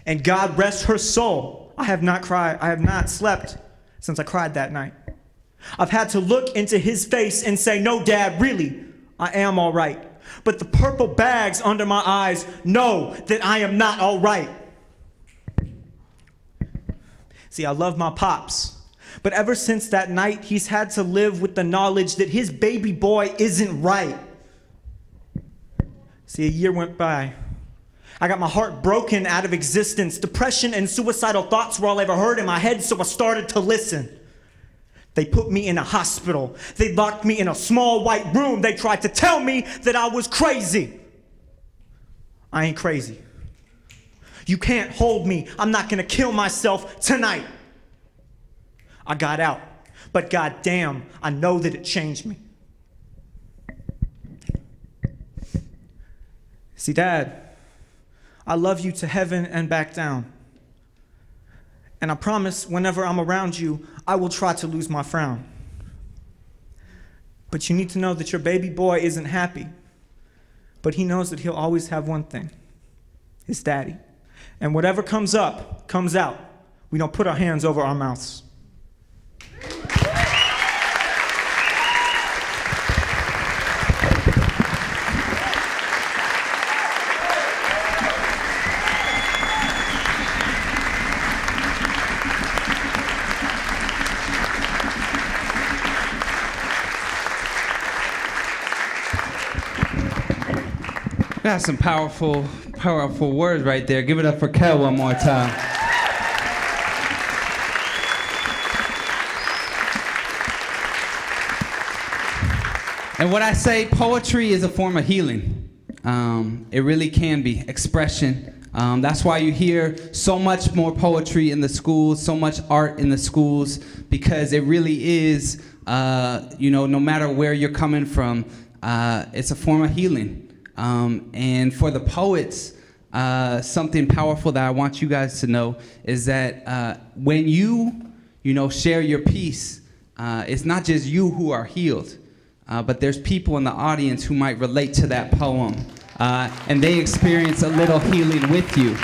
Speaker 15: And God rest her soul. I have not slept since I cried that night. I've had to look into his face and say, no, Dad, really, I am all right. But the purple bags under my eyes know that I am not all right. See, I love my pops. But ever since that night, he's had to live with the knowledge that his baby boy isn't right. See, a year went by. I got my heart broken out of existence. Depression and suicidal thoughts were all I ever heard in my head, so I started to listen. They put me in a hospital. They locked me in a small white room. They tried to tell me that I was crazy. I ain't crazy. You can't hold me. I'm not gonna kill myself tonight. I got out, but goddamn, I know that it changed me. See, Dad, I love you to heaven and back down. And I promise whenever I'm around you, I will try to lose my frown. But you need to know that your baby boy isn't happy. But he knows that he'll always have one thing, his daddy. And whatever comes up, comes out. We don't put our hands over our mouths.
Speaker 2: That's some powerful, powerful words right there. Give it up for Kel one more time. And what I say, poetry is a form of healing. It really can be expression. That's why you hear so much more poetry in the schools, so much art in the schools, because it really is, no matter where you're coming from, it's a form of healing. And for the poets, something powerful that I want you guys to know is that when you share your piece, it's not just you who are healed, but there's people in the audience who might relate to that poem, and they experience a little healing with you.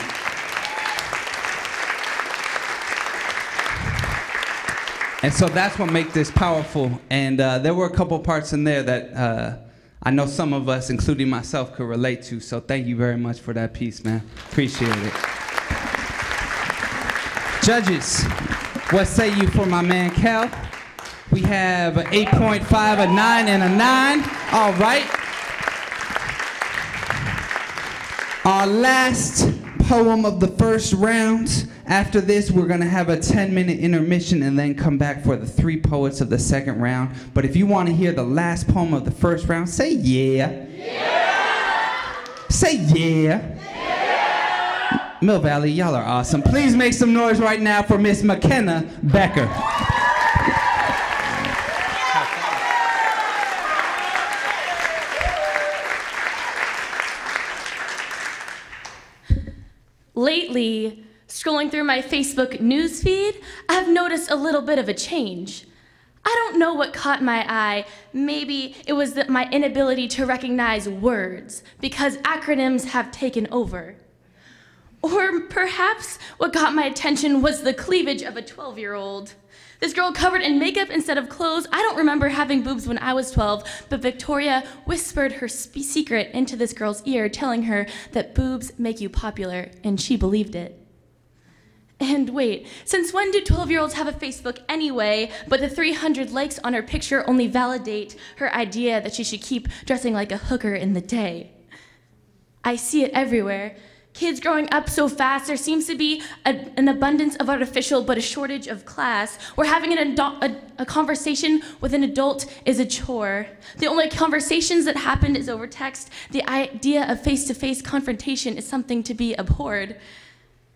Speaker 2: And so that's what makes this powerful. And there were a couple parts in there that I know some of us, including myself, could relate to. So thank you very much for that piece, man. Appreciate it. Judges, what say you for my man Kel? We have an 8.5, a 9, and a 9. All right. Our last poem of the first round. After this, we're going to have a 10-minute intermission and then come back for the 3 poets of the second round. But if you want to hear the last poem of the first round, say yeah. Yeah. Say yeah. Yeah. Mill Valley, y'all are awesome. Please make some noise right now for Miss McKenna Becker.
Speaker 11: Lately, scrolling through my Facebook newsfeed, I've noticed a little bit of a change. I don't know what caught my eye. Maybe it was my inability to recognize words because acronyms have taken over. Or perhaps what got my attention was the cleavage of a 12-year-old. This girl covered in makeup instead of clothes. I don't remember having boobs when I was 12, but Victoria whispered her secret into this girl's ear, telling her that boobs make you popular, and she believed it. And wait, since when do 12-year-olds have a Facebook anyway, but the 300 likes on her picture only validate her idea that she should keep dressing like a hooker in the day? I see it everywhere. Kids growing up so fast, there seems to be an abundance of artificial but a shortage of class, where having a conversation with an adult is a chore. The only conversations that happen is over text. The idea of face-to-face confrontation is something to be abhorred.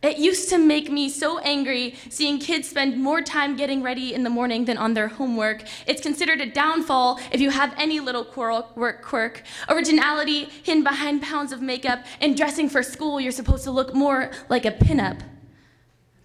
Speaker 11: It used to make me so angry seeing kids spend more time getting ready in the morning than on their homework. It's considered a downfall if you have any little quirk. Originality hidden behind pounds of makeup, and dressing for school, you're supposed to look more like a pinup.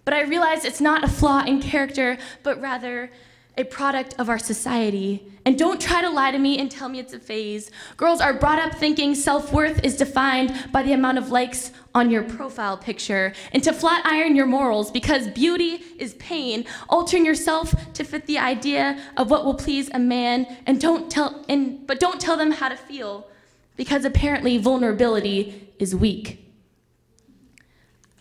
Speaker 11: But I realize it's not a flaw in character, but rather a product of our society. And don't try to lie to me and tell me it's a phase. Girls are brought up thinking self-worth is defined by the amount of likes on your profile picture, and to flat iron your morals because beauty is pain, altering yourself to fit the idea of what will please a man, but don't tell them how to feel because apparently vulnerability is weak.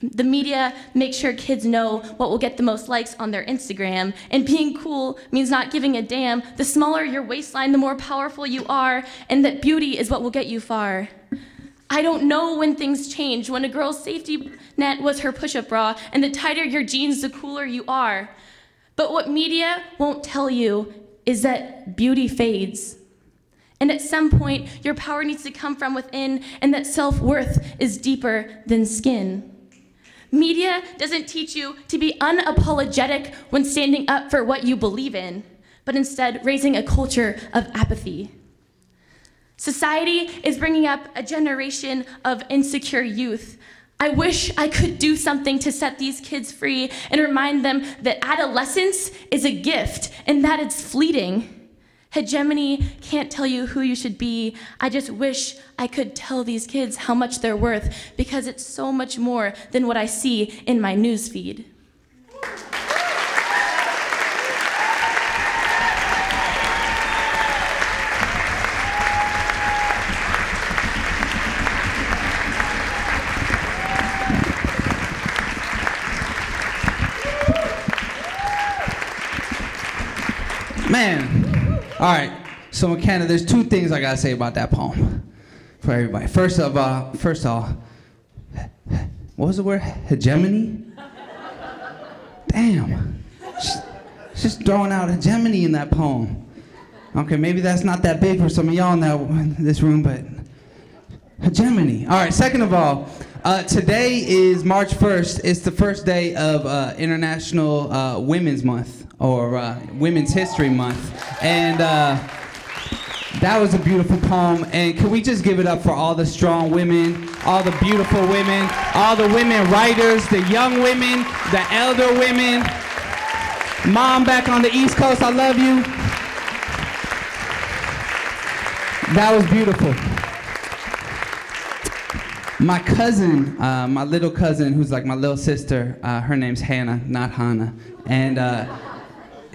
Speaker 11: The media makes sure kids know what will get the most likes on their Instagram, and being cool means not giving a damn. The smaller your waistline, the more powerful you are, and that beauty is what will get you far. I don't know when things change, when a girl's safety net was her push-up bra, and the tighter your jeans, the cooler you are. But what media won't tell you is that beauty fades. And at some point, your power needs to come from within, and that self-worth is deeper than skin. Media doesn't teach you to be unapologetic when standing up for what you believe in, but instead raising a culture of apathy. Society is bringing up a generation of insecure youth. I wish I could do something to set these kids free and remind them that adolescence is a gift and that it's fleeting. Hegemony can't tell you who you should be. I just wish I could tell these kids how much they're worth, because it's so much more than what I see in my newsfeed.
Speaker 2: Man. All right, so McKenna, there's 2 things I gotta say about that poem. for everybody. First of all, what was the word? Hegemony? Damn. She's just throwing out hegemony in that poem. Okay, maybe that's not that big for some of y'all in this room, but hegemony. All right, second of all, today is March 1st. It's the first day of International Women's Month, or Women's History Month. And that was a beautiful poem. And can we just give it up for all the strong women, all the beautiful women, all the women writers, the young women, the elder women. Mom back on the East Coast, I love you. That was beautiful. My cousin, my little cousin, who's like my little sister, her name's Hannah, not Hannah. And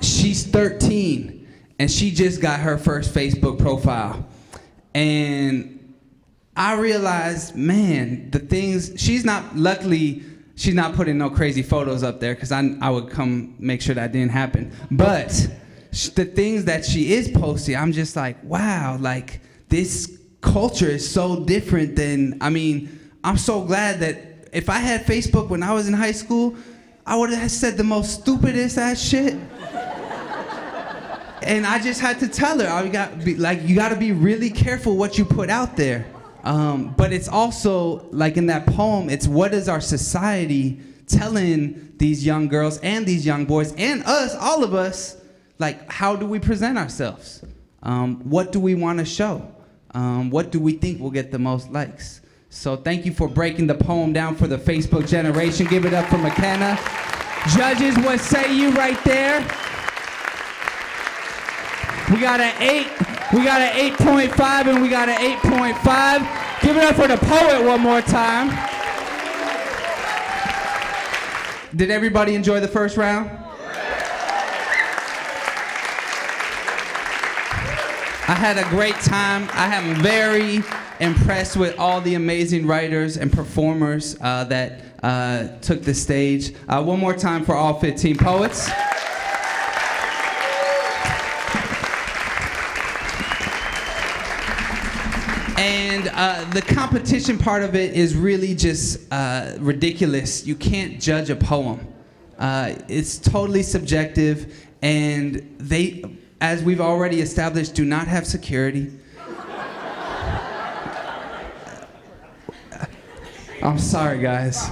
Speaker 2: she's 13, and she just got her first Facebook profile. And I realized, man, the things, luckily, she's not putting no crazy photos up there, because I would come make sure that didn't happen. But the things that she is posting, I'm just like, wow, like this culture is so different than, I mean, I'm so glad that if I had Facebook when I was in high school, I would have said the most stupidest ass shit. And I just had to tell her, you gotta be really careful what you put out there. But it's also, like in that poem, it's what is our society telling these young girls and these young boys and us, all of us, like how do we present ourselves? What do we want to show? What do we think will get the most likes? So thank you for breaking the poem down for the Facebook generation. Give it up for McKenna. Judges, what say you right there? We got an 8.5 and we got an 8.5. Give it up for the poet one more time. Did everybody enjoy the first round? I had a great time. I am very impressed with all the amazing writers and performers that took the stage. One more time for all 15 poets. And the competition part of it is really just ridiculous. You can't judge a poem. It's totally subjective, and they, as we've already established, do not have security. I'm sorry, guys.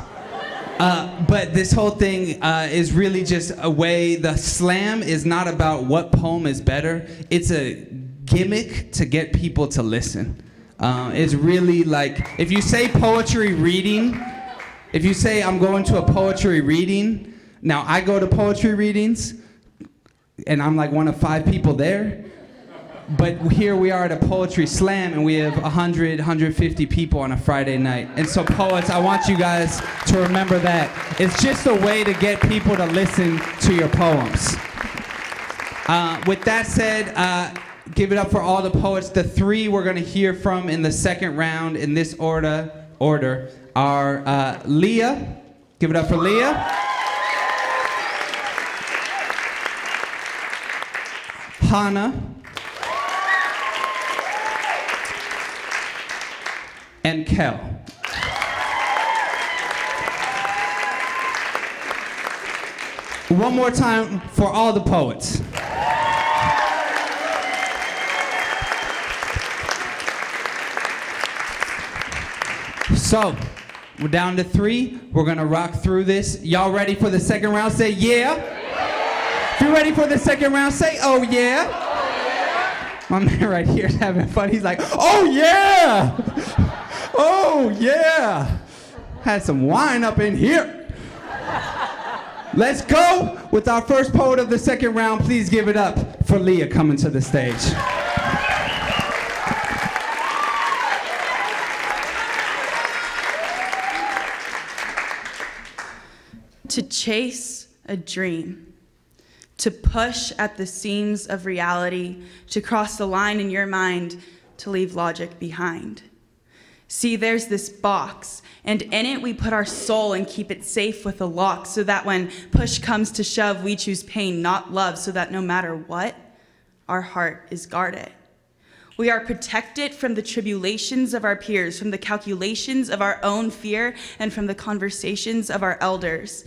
Speaker 2: But this whole thing is really just a way, the slam is not about what poem is better. It's a gimmick to get people to listen. It's really like, if you say poetry reading, if you say I'm going to a poetry reading, now I go to poetry readings, and I'm like one of 5 people there. But here we are at a poetry slam, and we have 100, 150 people on a Friday night. And so poets, I want you guys to remember that. It's just a way to get people to listen to your poems. With that said, give it up for all the poets. The 3 we're gonna hear from in the second round in this order are Leah. Give it up for Leah. Hannah. And Kel. One more time for all the poets. So, we're down to 3. We're gonna rock through this. Y'all ready for the second round? Say yeah. If you're ready for the second round, say oh yeah. My man right here is having fun. He's like, oh yeah! Oh yeah! Had some wine up in here. Let's go with our first poet of the second round. Please give it up for Leah coming to the stage.
Speaker 9: To chase a dream, to push at the seams of reality, to cross the line in your mind, to leave logic behind. See, there's this box, and in it we put our soul and keep it safe with a lock, so that when push comes to shove, we choose pain, not love, so that no matter what, our heart is guarded. We are protected from the tribulations of our peers, from the calculations of our own fear, and from the conversations of our elders.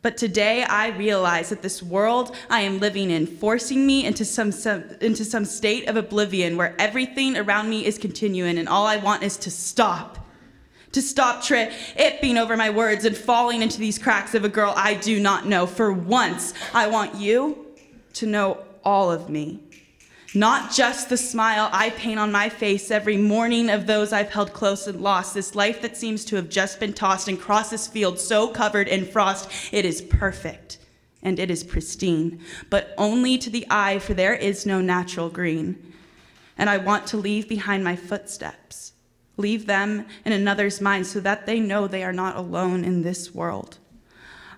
Speaker 9: But today I realize that this world I am living in, forcing me into some state of oblivion where everything around me is continuing, and all I want is to stop. To stop tripping over my words and falling into these cracks of a girl I do not know. For once, I want you to know all of me. Not just the smile I paint on my face every morning of those I've held close and lost. This life that seems to have just been tossed and crossed this field so covered in frost. It is perfect and it is pristine, but only to the eye, for there is no natural green. And I want to leave behind my footsteps, leave them in another's mind so that they know they are not alone in this world.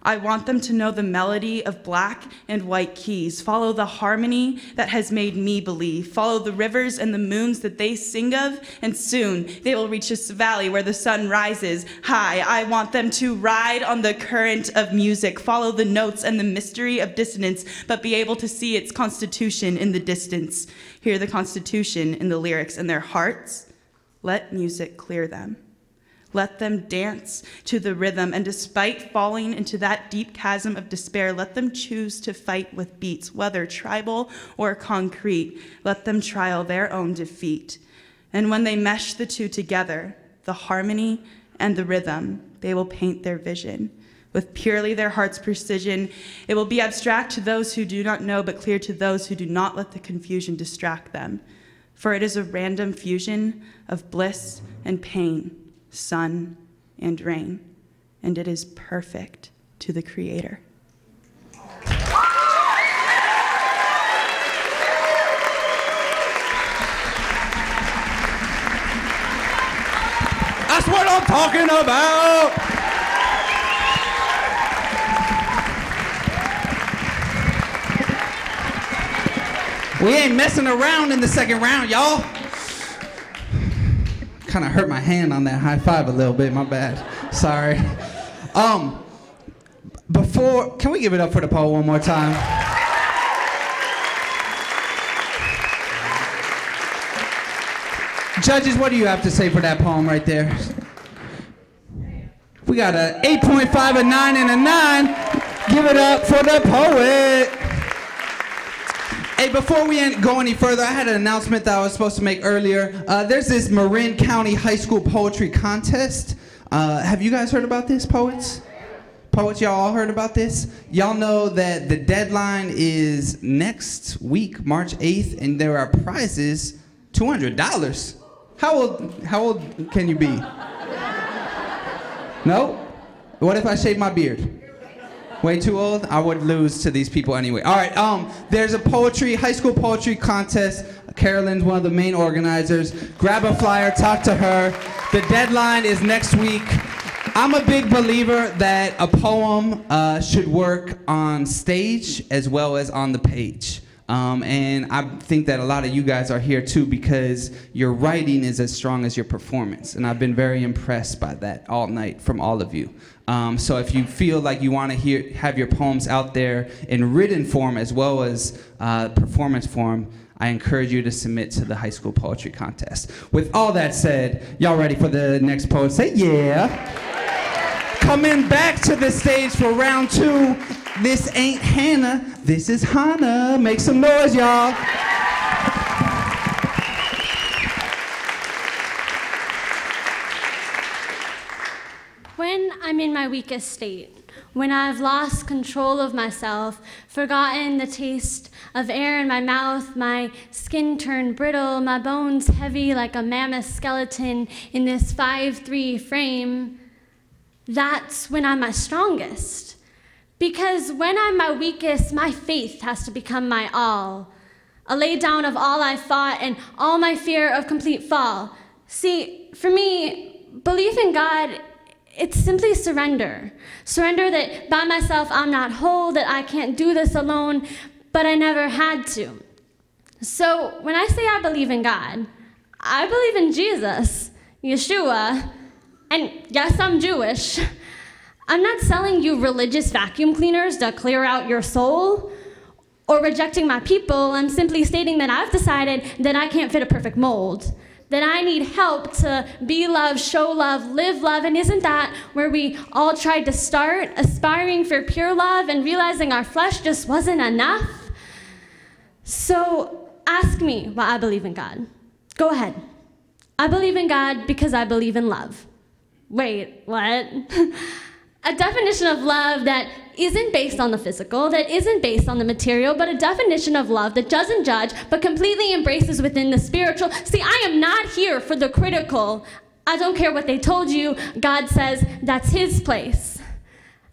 Speaker 9: I want them to know the melody of black and white keys, follow the harmony that has made me believe, follow the rivers and the moons that they sing of, and soon they will reach this valley where the sun rises high. I want them to ride on the current of music, follow the notes and the mystery of dissonance, but be able to see its constitution in the distance, hear the constitution in the lyrics in their hearts. Let music clear them. Let them dance to the rhythm, and despite falling into that deep chasm of despair, let them choose to fight with beats, whether tribal or concrete. Let them trial their own defeat. And when they mesh the two together, the harmony and the rhythm, they will paint their vision. With purely their heart's precision, it will be abstract to those who do not know, but clear to those who do not let the confusion distract them. For it is a random fusion of bliss and pain, sun and rain, and it is perfect to the Creator.
Speaker 2: That's what I'm talking about! We ain't messing around in the second round, y'all. Kind of hurt my hand on that high five a little bit, my bad. Sorry. Can we give it up for the poet one more time? Judges, what do you have to say for that poem right there? We got a 8.5, a 9, and a 9. Give it up for the poet. Hey, before we go any further, I had an announcement that I was supposed to make earlier. There's this Marin County High School Poetry Contest. Have you guys heard about this, poets? Poets, y'all all heard about this? Y'all know that the deadline is next week, March 8th, and there are prizes, $200. How old can you be? No? What if I shave my beard? Way too old? I would lose to these people anyway. All right, there's a high school poetry contest. Carolyn's one of the main organizers. Grab a flyer, talk to her. The deadline is next week. I'm a big believer that a poem should work on stage as well as on the page. And I think that a lot of you guys are here too because your writing is as strong as your performance. And I've been very impressed by that all night from all of you. So if you feel like you want to have your poems out there in written form as well as performance form, I encourage you to submit to the high school poetry contest. With all that said, y'all ready for the next poet? Say yeah. Coming back to the stage for round 2. This ain't Hannah, this is Hannah. Make some noise, y'all.
Speaker 14: When I'm in my weakest state, when I've lost control of myself, forgotten the taste of air in my mouth, my skin turned brittle, my bones heavy like a mammoth skeleton in this 5'3" frame, that's when I'm my strongest. Because when I'm my weakest, my faith has to become my all. A lay down of all I fought and all my fear of complete fall. See, for me, belief in God, it's simply surrender. Surrender that by myself I'm not whole, that I can't do this alone, but I never had to. So when I say I believe in God, I believe in Jesus, Yeshua, and yes, I'm Jewish. I'm not selling you religious vacuum cleaners to clear out your soul or rejecting my people. I'm simply stating that I've decided that I can't fit a perfect mold, that I need help to be love, show love, live love. And isn't that where we all tried to start, aspiring for pure love and realizing our flesh just wasn't enough? So ask me why I believe in God. Go ahead. I believe in God because I believe in love. Wait, what? A definition of love that isn't based on the physical, that isn't based on the material, but a definition of love that doesn't judge, but completely embraces within the spiritual. See, I am not here for the critical. I don't care what they told you. God says that's his place.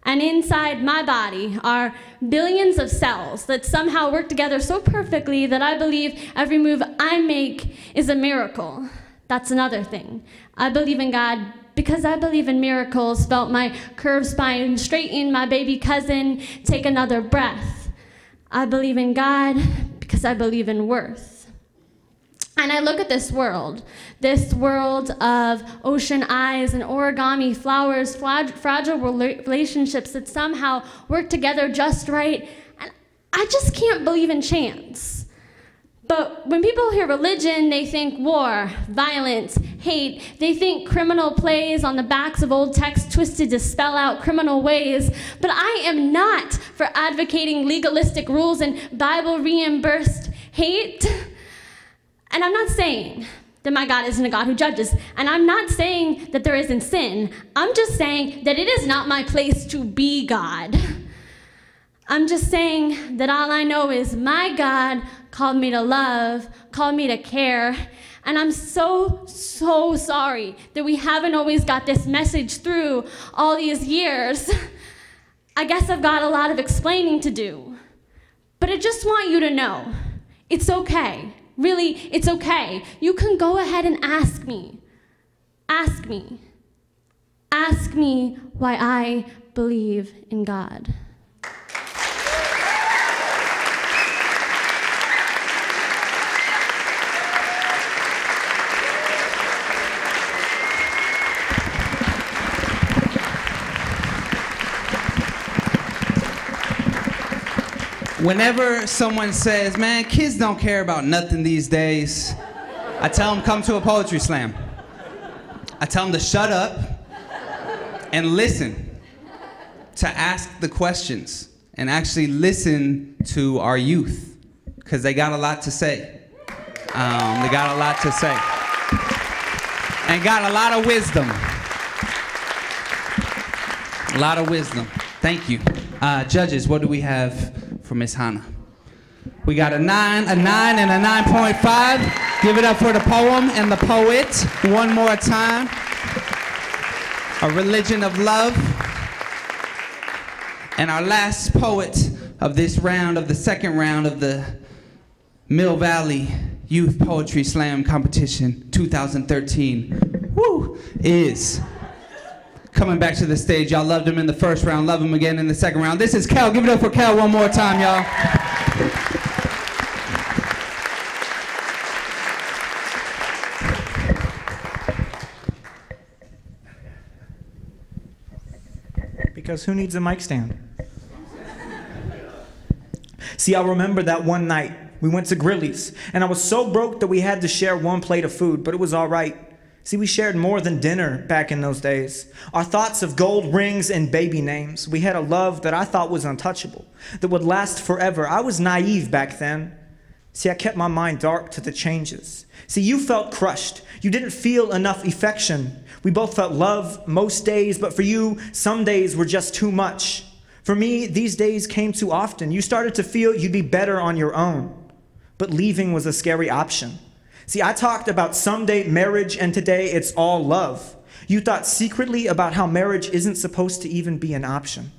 Speaker 14: And inside my body are billions of cells that somehow work together so perfectly that I believe every move I make is a miracle. That's another thing. I believe in God because I believe in miracles. Felt my curved spine straighten, my baby cousin take another breath. I believe in God because I believe in worth. And I look at this world of ocean eyes and origami flowers, fragile relationships that somehow work together just right. And I just can't believe in chance. But when people hear religion, they think war, violence, hate. They think criminal plays on the backs of old texts twisted to spell out criminal ways. But I am not for advocating legalistic rules and Bible-reimbursed hate. And I'm not saying that my God isn't a God who judges. And I'm not saying that there isn't sin. I'm just saying that it is not my place to be God. I'm just saying that all I know is my God called me to love, called me to care. And I'm so, so sorry that we haven't always got this message through all these years. I guess I've got a lot of explaining to do. But I just want you to know, it's okay. Really, it's okay. You can go ahead and ask me. Ask me. Ask me why I believe in God.
Speaker 2: Whenever someone says, man, kids don't care about nothing these days, I tell them, come to a poetry slam. I tell them to shut up and listen, to ask the questions, and actually listen to our youth, because they got a lot to say. They got a lot to say. And got a lot of wisdom. A lot of wisdom. Thank you. Judges, what do we have for Miss Hannah? We got a 9, and a 9.5. Give it up for the poem and the poet one more time. A Religion of Love. And our last poet of this round, of the second round of the Mill Valley Youth Poetry Slam Competition 2013, is coming back to the stage. Y'all loved him in the first round, love him again in the second round. This is Kel. Give it up for Kel one more time, y'all.
Speaker 15: Because who needs a mic stand? See, I remember that one night we went to Grilly's, and I was so broke that we had to share one plate of food, but it was all right. See, we shared more than dinner back in those days. Our thoughts of gold rings and baby names. We had a love that I thought was untouchable, that would last forever. I was naive back then. See, I kept my mind dark to the changes. See, you felt crushed. You didn't feel enough affection. We both felt love most days, but for you, some days were just too much. For me, these days came too often. You started to feel you'd be better on your own, but leaving was a scary option. See, I talked about someday marriage, and today it's all love. You thought secretly about how marriage isn't supposed to even be an option.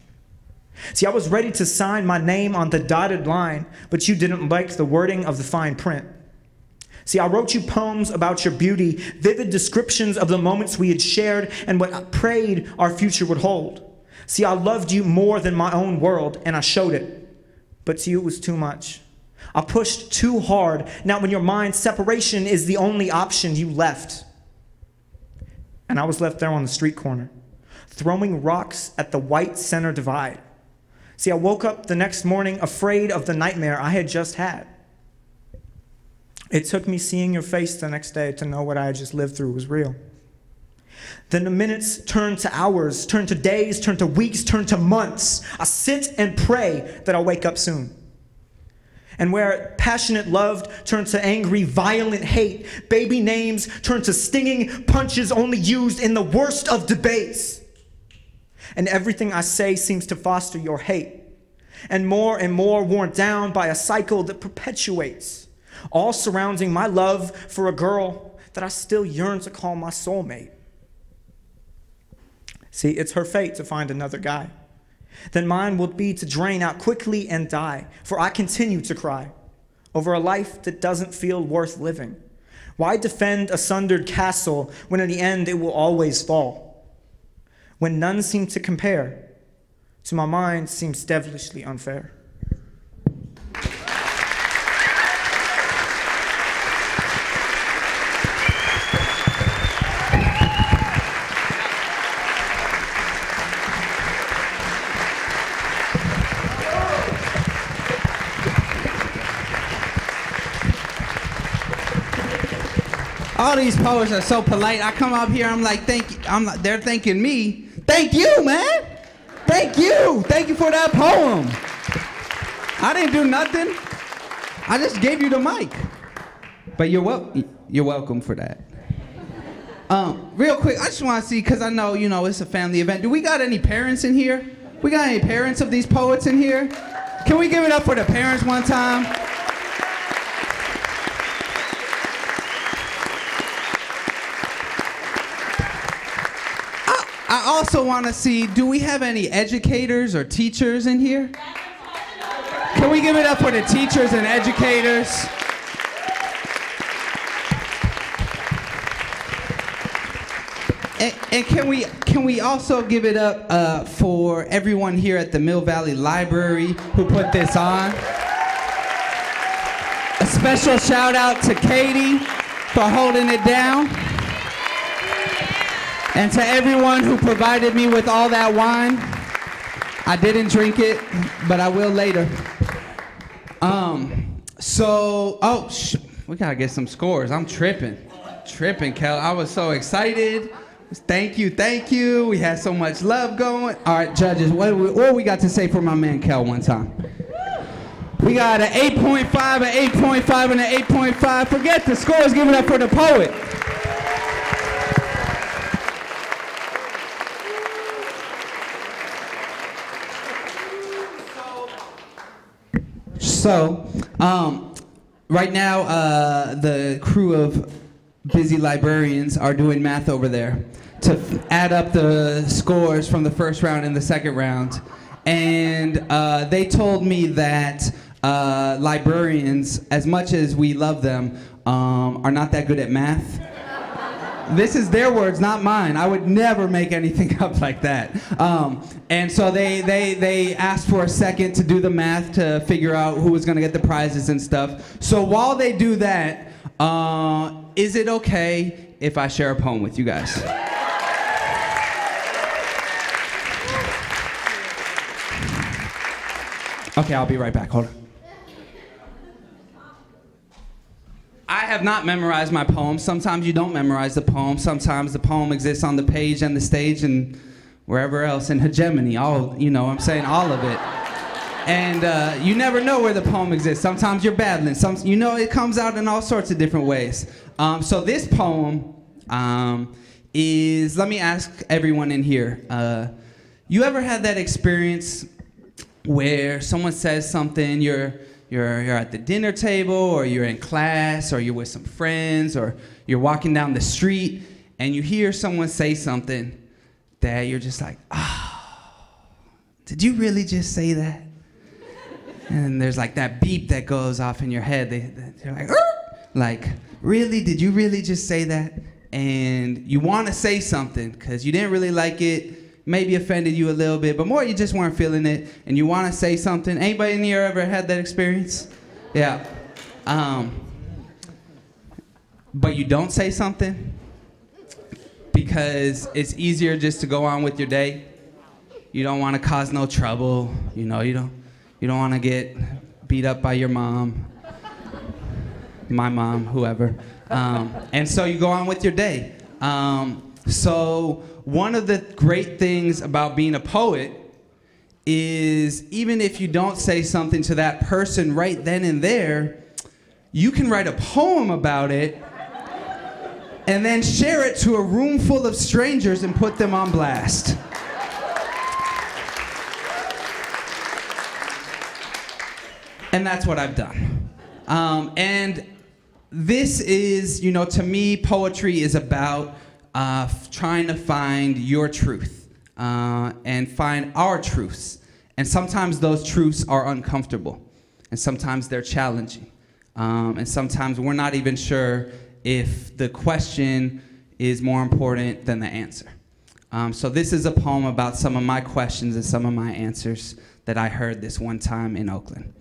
Speaker 15: See, I was ready to sign my name on the dotted line, but you didn't like the wording of the fine print. See, I wrote you poems about your beauty, vivid descriptions of the moments we had shared and what I prayed our future would hold. See, I loved you more than my own world, and I showed it. But to you, it was too much. I pushed too hard. Now in your mind, separation is the only option. You left. And I was left there on the street corner, throwing rocks at the white center divide. See, I woke up the next morning afraid of the nightmare I had just had. It took me seeing your face the next day to know what I had just lived through was real. Then the minutes turned to hours, turned to days, turned to weeks, turned to months. I sit and pray that I'll wake up soon. And where passionate love turned to angry, violent hate, baby names turned to stinging punches only used in the worst of debates. And everything I say seems to foster your hate, and more worn down by a cycle that perpetuates, all surrounding my love for a girl that I still yearn to call my soulmate. See, it's her fate to find another guy. Then mine will be to drain out quickly and die, for I continue to cry over a life that doesn't feel worth living. Why defend a sundered castle when in the end it will always fall? When none seem to compare, to my mind seems devilishly unfair.
Speaker 2: All these poets are so polite. I come up here, I'm like, thank you. They're thanking me. Thank you, man. Thank you. Thank you for that poem. I didn't do nothing. I just gave you the mic. But you're welcome for that. Real quick, I just want to see, because I know, it's a family event. Do we got any parents in here? We got any parents of these poets in here? Can we give it up for the parents one time? I also want to see, do we have any educators or teachers in here? Can we give it up for the teachers and educators? And can we also give it up for everyone here at the Mill Valley Library who put this on? A special shout out to Katie for holding it down. And to everyone who provided me with all that wine. I didn't drink it, but I will later. We gotta get some scores. I'm tripping, Kel. I was so excited. Thank you. We had so much love going. All right, judges, what we got to say for my man Kel one time? We got an 8.5, an 8.5, and an 8.5. Forget the scores, give it up for the poet. So, right now, the crew of busy librarians are doing math over there to add up the scores from the first round and the second round. And they told me that librarians, as much as we love them, are not that good at math. This is their words, not mine. I would never make anything up like that. And so they asked for a second to do the math to figure out who was gonna get the prizes and stuff. So while they do that, is it okay if I share a poem with you guys? Okay, I'll be right back, hold on. I have not memorized my poem. Sometimes you don't memorize the poem. Sometimes the poem exists on the page and the stage and wherever else in hegemony. All of it. And you never know where the poem exists. Sometimes you're babbling. It comes out in all sorts of different ways. So this poem is, let me ask everyone in here. You ever had that experience where someone says something, you're at the dinner table, or you're in class, or you're with some friends, or you're walking down the street, and you hear someone say something that you're just like, did you really just say that? And there's like that beep that goes off in your head. They're like, really? Did you really just say that? And you want to say something because you didn't really like it, maybe offended you a little bit, but more you just weren't feeling it, and you want to say something. Anybody in here ever had that experience? Yeah. But you don't say something because it's easier just to go on with your day. You don't want to cause no trouble. You know, you don't want to get beat up by your mom, my mom, whoever. And so you go on with your day. So one of the great things about being a poet is even if you don't say something to that person right then and there, you can write a poem about it and then share it to a room full of strangers and put them on blast. And that's what I've done. And this is, you know, to me, poetry is about trying to find your truth and find our truths. And sometimes those truths are uncomfortable. And sometimes they're challenging. And sometimes we're not even sure if the question is more important than the answer. So this is a poem about some of my questions and some of my answers that I heard this one time in Oakland.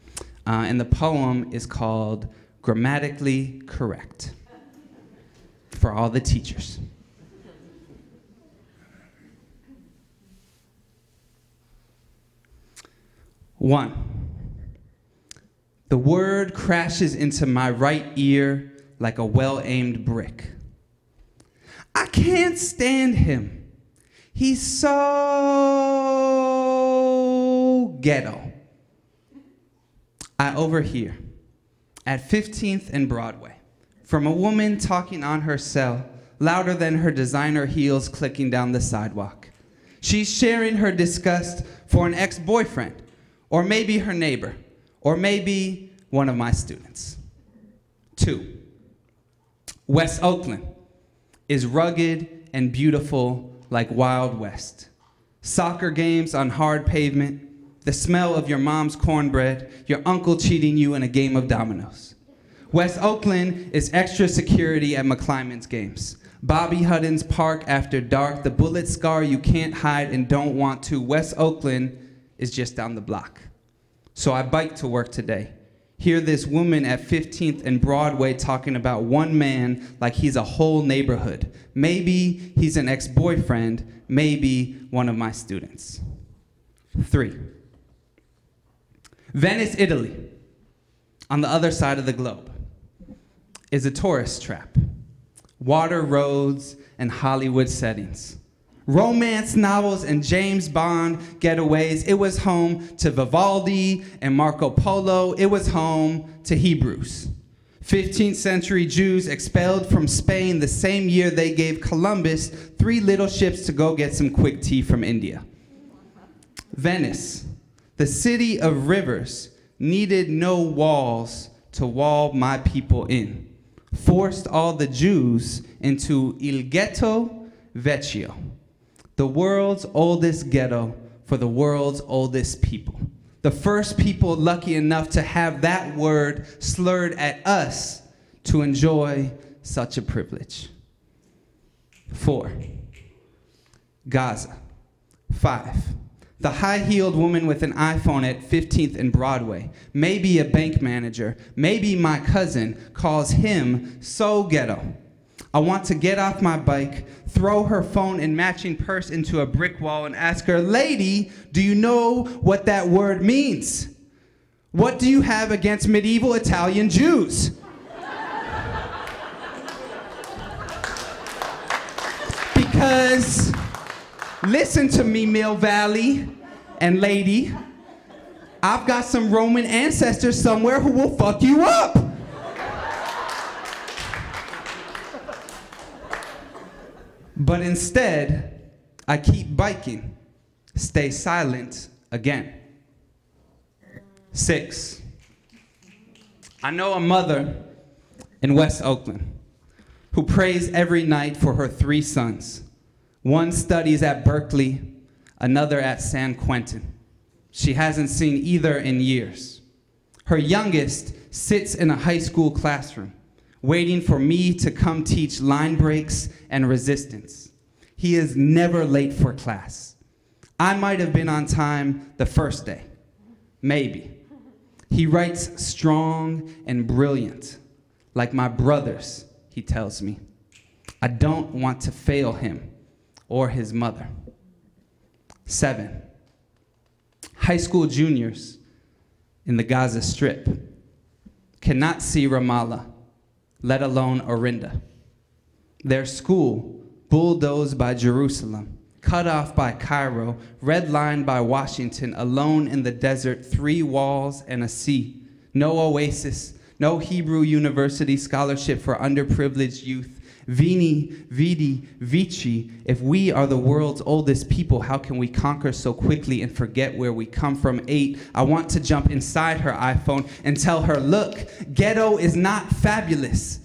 Speaker 2: And the poem is called Grammatically Correct, for all the teachers. One, the word crashes into my right ear like a well-aimed brick. I can't stand him. He's so ghetto. I overhear, at 15th and Broadway, from a woman talking on her cell, louder than her designer heels clicking down the sidewalk. She's sharing her disgust for an ex-boyfriend, or maybe her neighbor, or maybe one of my students. 2, West Oakland is rugged and beautiful like Wild West. Soccer games on hard pavement, the smell of your mom's cornbread, your uncle cheating you in a game of dominoes. West Oakland is extra security at McClymon's games. Bobby Hutton's Park after dark, the bullet scar you can't hide and don't want to. West Oakland is just down the block. So I biked to work today. Hear this woman at 15th and Broadway talking about one man like he's a whole neighborhood. Maybe he's an ex-boyfriend, maybe one of my students. 3, Venice, Italy, on the other side of the globe, is a tourist trap. Water roads and Hollywood settings. Romance novels and James Bond getaways. It was home to Vivaldi and Marco Polo. It was home to Hebrews. 15th century Jews expelled from Spain the same year they gave Columbus 3 little ships to go get some quick tea from India. Venice, the city of rivers, needed no walls to wall my people in. Forced all the Jews into Il Ghetto Vecchio, the world's oldest ghetto for the world's oldest people. The first people lucky enough to have that word slurred at us to enjoy such a privilege. 4, Gaza. 5, the high-heeled woman with an iPhone at 15th and Broadway, maybe a bank manager, maybe my cousin, calls him so ghetto. I want to get off my bike, throw her phone and matching purse into a brick wall and ask her, lady, do you know what that word means? What do you have against medieval Italian Jews? Because, listen to me, Mill Valley and lady, I've got some Roman ancestors somewhere who will fuck you up. But instead, I keep biking, stay silent again. 6, I know a mother in West Oakland who prays every night for her 3 sons. One studies at Berkeley, another at San Quentin. She hasn't seen either in years. Her youngest sits in a high school classroom, waiting for me to come teach line breaks and resistance. He is never late for class. I might have been on time the first day, maybe. He writes strong and brilliant, like my brothers, he tells me. I don't want to fail him or his mother. 7, High school juniors in the Gaza Strip cannot see Ramallah, let alone Orinda. Their school, bulldozed by Jerusalem, cut off by Cairo, redlined by Washington, alone in the desert, 3 walls and a sea. No oasis, no Hebrew University scholarship for underprivileged youth. Vini, Vidi, Vici, if we are the world's oldest people, how can we conquer so quickly and forget where we come from? 8, I want to jump inside her iPhone and tell her, look, ghetto is not fabulous,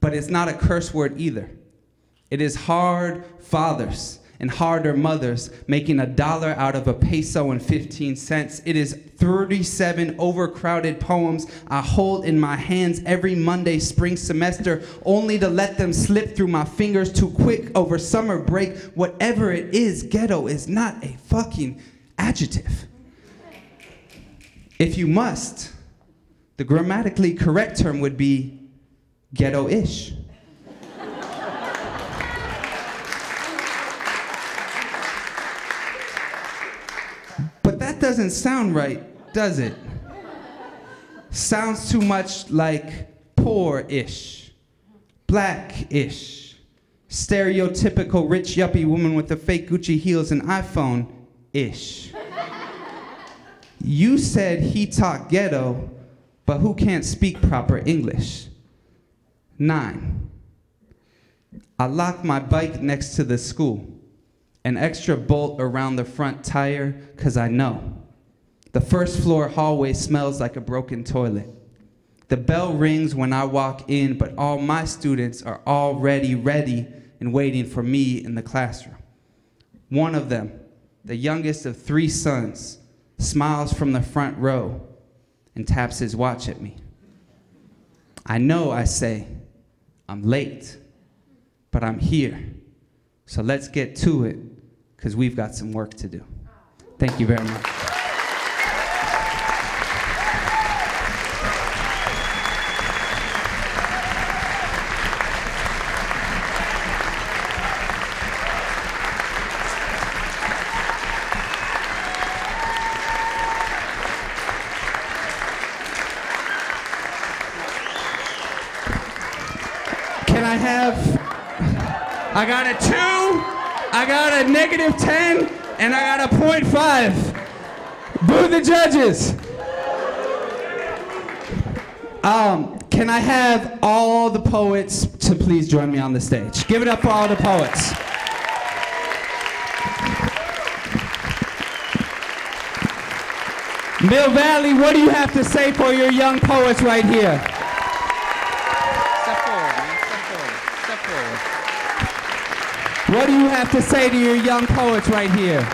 Speaker 2: but it's not a curse word either. It is hard fathers and harder mothers making $1 out of a peso and 15 cents. It is 37 overcrowded poems I hold in my hands every Monday spring semester, only to let them slip through my fingers too quick over summer break. Whatever it is, ghetto is not a fucking adjective. If you must, the grammatically correct term would be ghetto-ish. But that doesn't sound right, does it? Sounds too much like poor-ish, black-ish, stereotypical rich yuppie woman with the fake Gucci heels and iPhone-ish. You said he talked ghetto, but who can't speak proper English? 9, I locked my bike next to the school. An extra bolt around the front tire, 'cause I know. The first floor hallway smells like a broken toilet. The bell rings when I walk in, but all my students are already ready and waiting for me in the classroom. One of them, the youngest of 3 sons, smiles from the front row and taps his watch at me. I know, I say, I'm late, but I'm here. So let's get to it, because we've got some work to do. Thank you very much. Can I have, I got a 2, I got a -10, and I got a 0.5. Boo the judges. Can I have all the poets to please join me on the stage? Give it up for all the poets. Mill Valley, what do you have to say for your young poets right here? What do you have to say to your young poets right here?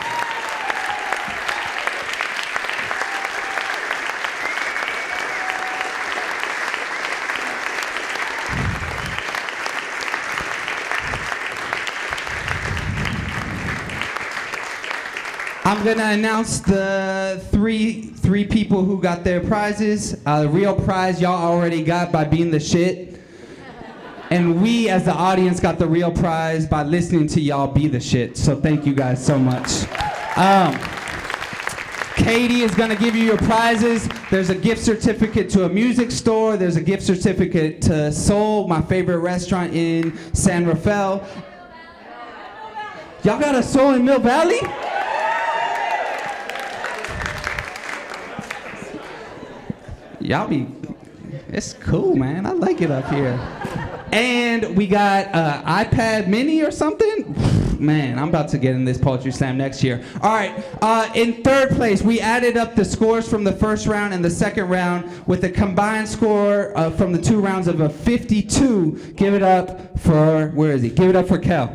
Speaker 2: I'm gonna announce the three people who got their prizes. The real prize y'all already got by being the shit. And we, as the audience, got the real prize by listening to y'all be the shit. So thank you guys so much. Katie is gonna give you your prizes. There's a gift certificate to a music store. There's a gift certificate to Soul, my favorite restaurant in San Rafael. Y'all got a Soul in Mill Valley? Y'all be, it's cool, man. I like it up here. And we got iPad mini or something. Man, I'm about to get in this poetry slam next year. All right, in 3rd place, we added up the scores from the 1st round and the 2nd round with a combined score from the 2 rounds of a 52. Give it up for, where is he? Give it up for Kel.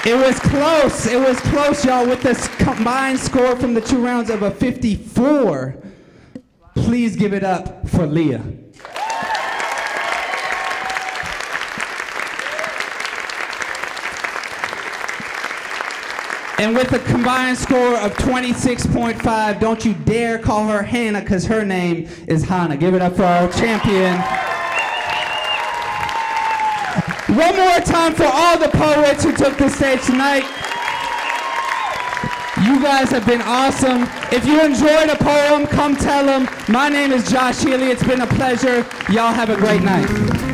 Speaker 2: It was close, y'all, with this combined score from the 2 rounds of a 54. Please give it up for Leah. And with a combined score of 26.5, don't you dare call her Hannah, because her name is Hannah. Give it up for our champion. One more time for all the poets who took the stage tonight. You guys have been awesome. If you enjoyed a poem, come tell them. My name is Josh Healy. It's been a pleasure. Y'all have a great night.